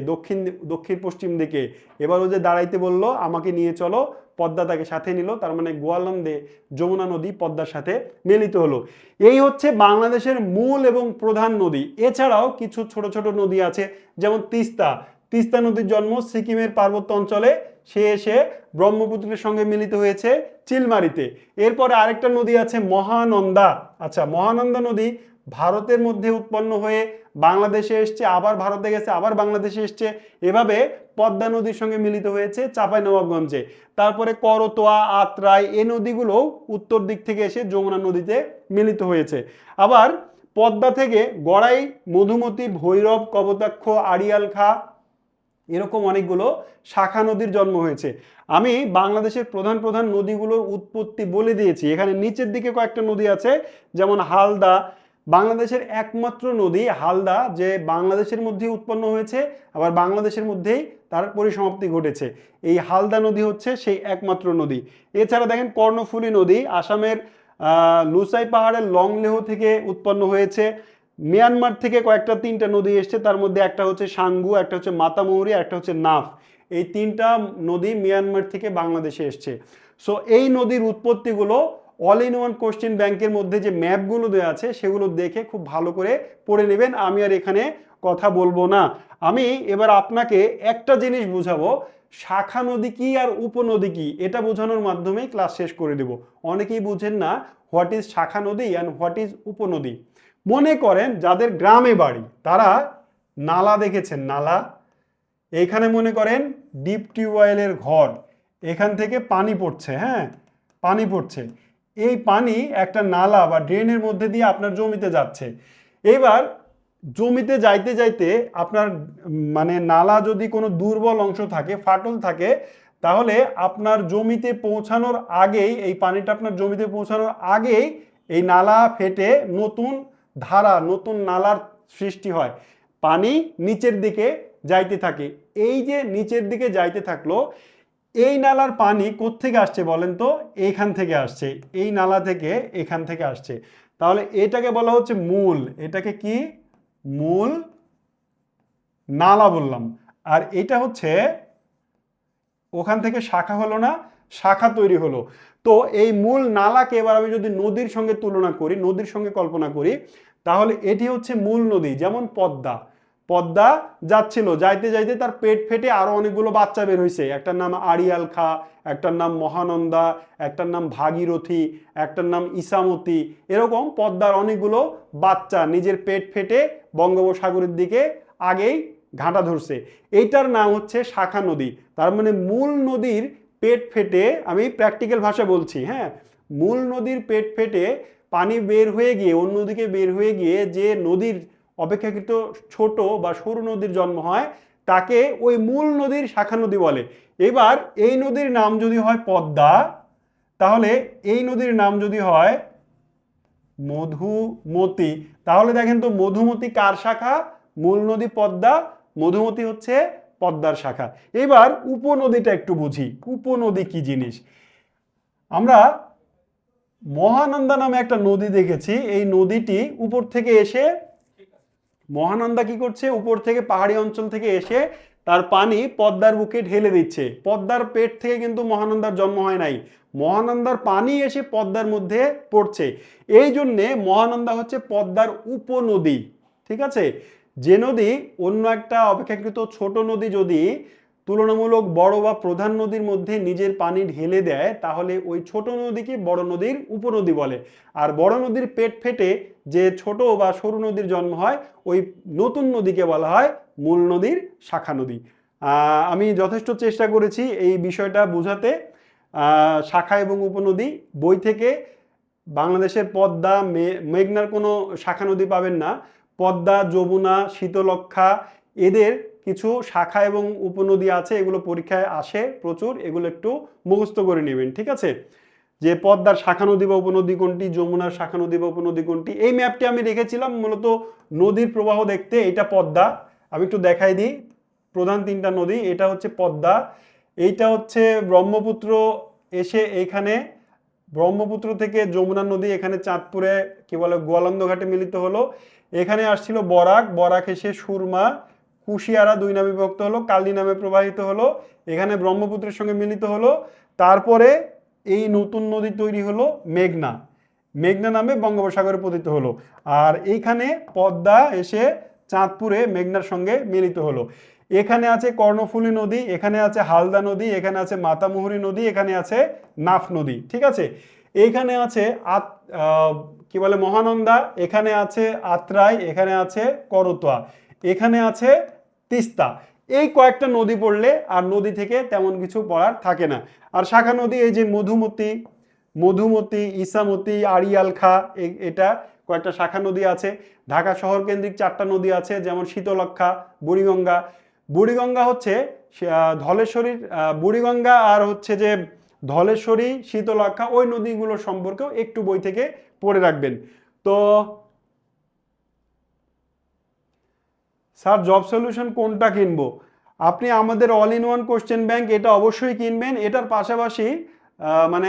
দক্ষিণ পশ্চিম দিকে। এবার ও যে দাঁড়াইতে বলল আমাকে নিয়ে চলো, পদ্মা তাকে সাথে নিল, তার মানে গোয়ালন্দে যমুনা নদী পদ্মার সাথে মিলিত হলো। এই হচ্ছে বাংলাদেশের মূল এবং প্রধান নদী। এছাড়াও কিছু ছোট ছোট নদী আছে, যেমন তিস্তা। তিস্তা নদীর জন্ম সিকিমের পার্বত্য অঞ্চলে, সে এসে ব্রহ্মপুত্রের সঙ্গে মিলিত হয়েছে চিলমারিতে। এরপরে আরেকটা নদী আছে মহানন্দা। আচ্ছা, মহানন্দা নদী ভারতের মধ্যে উৎপন্ন হয়ে বাংলাদেশে এসছে, আবার ভারতে গেছে, আবার বাংলাদেশে এসছে, এভাবে পদ্মা নদীর সঙ্গে মিলিত হয়েছে চাঁপাইনবাবগঞ্জে। তারপরে করতোয়া, আত্রাই, এই নদীগুলো উত্তর দিক থেকে এসে যমুনা নদীতে মিলিত হয়েছে। আবার পদ্মা থেকে গড়াই, মধুমতি, ভৈরব, কপোতাক্ষ, আড়িয়াল খাঁ, এরকম অনেকগুলো শাখা নদীর জন্ম হয়েছে। আমি বাংলাদেশের প্রধান প্রধান নদীগুলোর উৎপত্তি বলে দিয়েছি। এখানে নিচের দিকে কয়েকটা নদী আছে, যেমন হালদা, বাংলাদেশের একমাত্র নদী হালদা, যে বাংলাদেশের মধ্যেই উৎপন্ন হয়েছে, আবার বাংলাদেশের মধ্যেই তার পরিসমাপ্তি ঘটেছে। এই হালদা নদী হচ্ছে সেই একমাত্র নদী। এছাড়া দেখেন কর্ণফুলী নদী আসামের লুসাই পাহাড়ের লংলেহ থেকে উৎপন্ন হয়েছে। মিয়ানমার থেকে কয়েকটা 3টা নদী এসছে, তার মধ্যে একটা হচ্ছে সাঙ্গু, একটা হচ্ছে মাতামৌরি, একটা হচ্ছে নাফ। এই 3টা নদী মিয়ানমার থেকে বাংলাদেশে এসছে। সো এই নদীর উৎপত্তিগুলো অল ইন ওয়ান কোশ্চেন ব্যাংকের মধ্যে যে ম্যাপগুলো দেওয়া আছে সেগুলো দেখে খুব ভালো করে পড়ে নেবেন। আমি আর এখানে কথা বলবো না। আমি এবার আপনাকে একটা জিনিস বুঝাবো, শাখা নদী কি আর উপনদী কি, এটা বোঝানোর মাধ্যমেই ক্লাস শেষ করে দেব। অনেকেই বুঝেন না হোয়াট ইজ শাখা নদী অ্যান্ড হোয়াট ইজ উপনদী। মনে করেন যাদের গ্রামে বাড়ি তারা নালা দেখেছেন, নালা, এখানে মনে করেন ডিপ টিউবওয়েলের ঘর, এখান থেকে পানি পড়ছে, হ্যাঁ পানি পড়ছে, এই পানি একটা নালা বা ড্রেনের মধ্যে দিয়ে আপনার জমিতে যাচ্ছে। এবার জমিতে যাইতে যাইতে আপনার মানে নালা যদি কোনো দুর্বল অংশ থাকে, ফাটল থাকে, তাহলে আপনার জমিতে পৌঁছানোর আগেই, এই পানিটা আপনার জমিতে পৌঁছানোর আগেই এই নালা ফেটে নতুন ধারা, নতুন নালার সৃষ্টি হয়, পানি নিচের দিকে যাইতে থাকে। এই যে নিচের দিকে যাইতে থাকলো, এই নালার পানি কোত্থেকে আসছে বলেন তো? এইখান থেকে আসছে, এই নালা থেকে এখান থেকে আসছে। তাহলে এটাকে বলা হচ্ছে মূল, এটাকে কি মূল নালা বললাম। আর এটা হচ্ছে ওখান থেকে শাখা হলো না, শাখা তৈরি হলো। তো এই মূল নালাকে এবার আমি যদি নদীর সঙ্গে তুলনা করি, নদীর সঙ্গে কল্পনা করি, তাহলে এটি হচ্ছে মূল নদী। যেমন পদ্মা, পদ্মা যাচ্ছিল, যাইতে যাইতে তার পেট ফেটে আরো অনেকগুলো বাচ্চা বের হয়েছে। একটার নাম আড়িয়াল খা, একটার নাম মহানন্দা, একটার নাম ভাগীরথী, একটার নাম ইসামতি। এরকম পদ্মার অনেকগুলো বাচ্চা নিজের পেট ফেটে বঙ্গোপসাগরের দিকে আগেই ঘাঁটা ধরছে। এইটার নাম হচ্ছে শাখা নদী। তার মানে মূল নদীর পেট ফেটে, আমি প্র্যাকটিক্যাল ভাষা বলছি, হ্যাঁ, মূল নদীর পেট ফেটে পানি বের হয়ে গিয়ে অন্যদিকে বের হয়ে গিয়ে যে নদীর অপেক্ষাকৃত ছোট বা সরু নদীর জন্ম হয় তাকে ওই মূল নদীর শাখা নদী বলে। এবার এই নদীর নাম যদি হয় পদ্মা, তাহলে এই নদীর নাম যদি হয় মধুমতি, তাহলে দেখেন তো মধুমতি কার শাখা? মূল নদী পদ্মা, মধুমতি হচ্ছে পদ্মার শাখা। এবার উপনদীটা একটু বুঝি, উপনদী কি জিনিস। আমরা মহানন্দা নামে একটা নদী দেখেছি, এই নদীটি উপর থেকে এসে, মহানন্দা কি করছে, উপর থেকে পাহাড়ি অঞ্চল থেকে এসে তার পানি পদ্মার বুকে ঢেলে দিচ্ছে। পদ্মার পেট থেকে কিন্তু মহানন্দার জন্ম হয় নাই, মহানন্দার পানি এসে পদ্মার মধ্যে পড়ছে। এই জন্যে মহানন্দা হচ্ছে পদ্মার উপনদী। ঠিক আছে, যে নদী অন্য একটা অপেক্ষাকৃত ছোট নদী যদি তুলনামূলক বড় বা প্রধান নদীর মধ্যে নিজের পানি ঢেলে দেয়, তাহলে ওই ছোট নদীকে বড় নদীর উপনদী বলে। আর বড় নদীর পেট ফেটে যে ছোট বা সরু নদীর জন্ম হয়, ওই নতুন নদীকে বলা হয় মূল নদীর শাখা নদী। আমি যথেষ্ট চেষ্টা করেছি এই বিষয়টা বোঝাতে। শাখা এবং উপনদী বই থেকে বাংলাদেশের পদ্মা, মেঘনার কোনো শাখা নদী পাবেন না। পদ্মা, যমুনা, শীতলক্ষ্যা, এদের কিছু শাখা এবং উপনদী আছে, এগুলো পরীক্ষায় আসে প্রচুর, এগুলো একটু মুখস্থ করে নেবেন। ঠিক আছে, যে পদ্মার শাখা নদী বা উপনদী কোনটি, যমুনার শাখা নদী বা উপনদী কোনটি। এই ম্যাপটি আমি রেখেছিলাম মূলত নদীর প্রবাহ দেখতে। এটা পদ্মা, আমি একটু দেখাই দিই। প্রধান তিনটা নদী, এটা হচ্ছে পদ্মা, এইটা হচ্ছে ব্রহ্মপুত্র এসে এইখানে, ব্রহ্মপুত্র থেকে যমুনা নদী এখানে চাঁদপুরে কি বলে গোয়ালন্দ ঘাটে মিলিত হলো। এখানে আসছিল বরাক, বরাক এসে সুরমা, কুশিয়ারা দুই নামে বিভক্ত হলো, কালী নামে প্রবাহিত হলো, এখানে ব্রহ্মপুত্রের সঙ্গে মিলিত হলো। তারপরে এই নতুন নদী তৈরি হলো মেঘনা, মেঘনা নামে বঙ্গোপসাগরে পতিত হলো। আর এইখানে পদ্মা এসে চাঁদপুরে মেঘনার সঙ্গে মিলিত হলো। এখানে আছে কর্ণফুলী নদী, এখানে আছে হালদা নদী, এখানে আছে মাতামুহুরী নদী, এখানে আছে নাফ নদী। ঠিক আছে, এইখানে আছে কি বলে মহানন্দা, এখানে আছে আত্রাই, এখানে আছে করতোয়া, এখানে আছে তিস্তা। এই কয়েকটা নদী পড়লে আর নদী থেকে তেমন কিছু পড়ার থাকে না। আর শাখা নদী এই যে মধুমতি, মধুমতি, ইসামতি, আড়িয়াল খা, এটা কয়েকটা শাখা নদী আছে। ঢাকা শহর কেন্দ্রিক 4টা নদী আছে, যেমন শীতলক্ষ্যা, বুড়িগঙ্গা। বুড়িগঙ্গা হচ্ছে ধলেশ্বরীর, বুড়িগঙ্গা আর হচ্ছে যে ধলেশ্বরী, শীতলক্ষ্যা, ওই নদীগুলোর সম্পর্কেও একটু বই থেকে পড়ে রাখবেন। তো স্যার জব সলিউশন কোনটা কিনবো? আপনি আমাদের all in one question bank এটা অবশ্যই কিনবেন। এটার পাশাপাশি মানে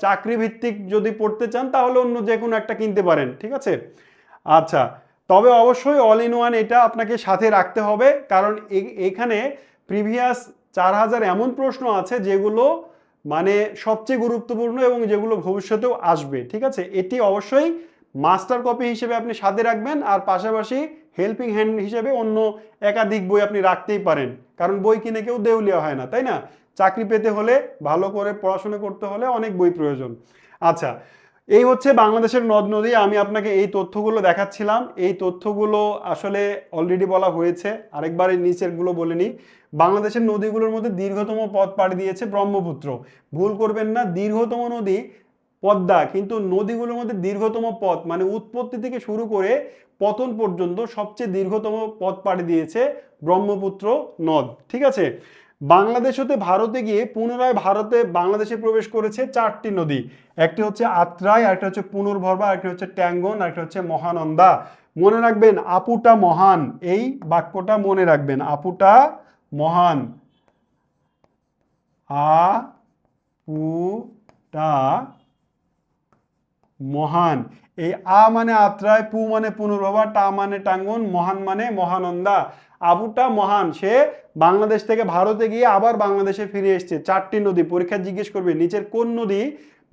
চাকরি ভিত্তিক যদি পড়তে চান তাহলে অন্য যে কোনো একটা কিনতে পারেন। ঠিক আছে, আচ্ছা, তবে অবশ্যই অল ইন ওয়ান এটা আপনাকে সাথে রাখতে হবে, কারণ এখানে প্রিভিয়াস 4000 এমন প্রশ্ন আছে যেগুলো মানে সবচেয়ে গুরুত্বপূর্ণ এবং যেগুলো ভবিষ্যতেও আসবে। ঠিক আছে, এটি অবশ্যই মাস্টার কপি হিসেবে আপনি সাথে রাখবেন, আর পাশাপাশি হেল্পিং হ্যান্ড হিসেবে অন্য একাধিক বই আপনি রাখতেই পারেন, কারণ বই কিনে কেউ দেউলিয়া হয় না, তাই না? চাকরি পেতে হলে, ভালো করে পড়াশোনা করতে হলে অনেক বই প্রয়োজন। আচ্ছা, এই হচ্ছে বাংলাদেশের নদ নদী। আমি আপনাকে এই তথ্যগুলো দেখাচ্ছিলাম, এই তথ্যগুলো আসলে অলরেডি বলা হয়েছে, আরেকবার এই নিচেরগুলো বলে নিই। বাংলাদেশের নদীগুলোর মধ্যে দীর্ঘতম পথ পাড়ি দিয়েছে ব্রহ্মপুত্র। ভুল করবেন না, দীর্ঘতম নদী পদ্মা, কিন্তু নদীগুলোর মধ্যে দীর্ঘতম পথ মানে উৎপত্তি থেকে শুরু করে পতন পর্যন্ত সবচেয়ে দীর্ঘতম পথ পাড়ি দিয়েছে ব্রহ্মপুত্র নদ। ঠিক আছে, বাংলাদেশ হতে ভারতে গিয়ে পুনরায় বাংলাদেশে প্রবেশ করেছে 4টি নদী। একটি হচ্ছে আত্রাই, আরেকটা হচ্ছে পুনর্ভবা, আরেকটা হচ্ছে ট্যাঙ্গন, আরেকটা হচ্ছে মহানন্দা। মনে রাখবেন আপুটা মহান, এই বাক্যটা মনে রাখবেন, আপুটা মহান, আপুটা মহান। এই আ মানে আত্রাই, পু মানে পুনর্ভবা, টা মানে টাঙ্গন, মহান মানে মহানন্দা। আবুটা মহান, সে বাংলাদেশ থেকে ভারতে গিয়ে আবার বাংলাদেশে ফিরে এসছে। 4টি নদী পরীক্ষা জিজ্ঞেস করবে নিচের কোন নদী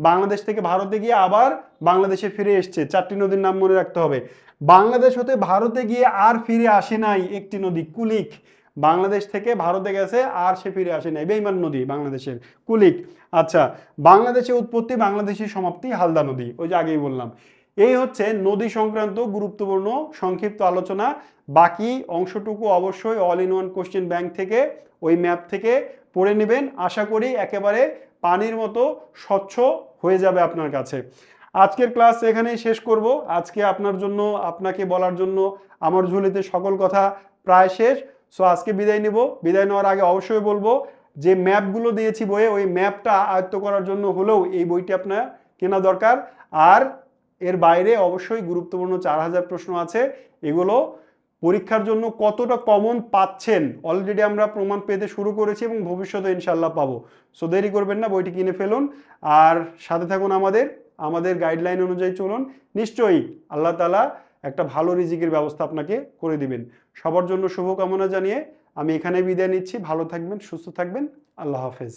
বাংলাদেশ থেকে ভারতে গিয়ে আবার বাংলাদেশে ফিরে এসছে। 4টি নদীর নাম মনে রাখতে হবে। বাংলাদেশ হতে ভারতে গিয়ে আর ফিরে আসে নাই একটি নদী, কুলিক। বাংলাদেশ থেকে ভারতে গেছে আর সে ফিরে আসে নাই, বেইমান নদী বাংলাদেশের, কুলিক। আচ্ছা, বাংলাদেশে উৎপত্তি, বাংলাদেশী সমাপ্তি, হালদা নদী, ওই যে আগেই বললাম। এই হচ্ছে নদী সংক্রান্ত গুরুত্বপূর্ণ সংক্ষিপ্ত আলোচনা। বাকি অংশটুকু অবশ্যই all in one question bank থেকে, ওই ম্যাপ থেকে পড়ে নেবেন। আশা করি একেবারে পানির মতো স্বচ্ছ হয়ে যাবে আপনার কাছে। আজকের ক্লাস এখানেই শেষ করব। আজকে আপনার জন্য, আপনাকে বলার জন্য আমার ঝুলিতে সকল কথা প্রায় শেষ। সো আজকে বিদায় নিব। বিদায় নেওয়ার আগে অবশ্যই বলবো যে ম্যাপগুলো দিয়েছি বইয়ে, ওই ম্যাপটা আয়ত্ত করার জন্য হলেও এই বইটি আপনার কেনা দরকার। আর এর বাইরে অবশ্যই গুরুত্বপূর্ণ 4000 প্রশ্ন আছে। এগুলো পরীক্ষার জন্য কতটা কমন পাচ্ছেন অলরেডি আমরা প্রমাণ পেতে শুরু করেছি এবং ভবিষ্যতে ইনশাল্লাহ পাবো। সো দেরি করবেন না, বইটি কিনে ফেলুন আর সাথে থাকুন আমাদের গাইডলাইন অনুযায়ী চলুন। নিশ্চয়ই আল্লাহ তাআলা একটা ভালো রিজিকের ব্যবস্থা আপনাকে করে দিবেন। সবার জন্য শুভকামনা জানিয়ে আমি এখানে বিদায় নিচ্ছি। ভালো থাকবেন, সুস্থ থাকবেন। আল্লাহ হাফেজ।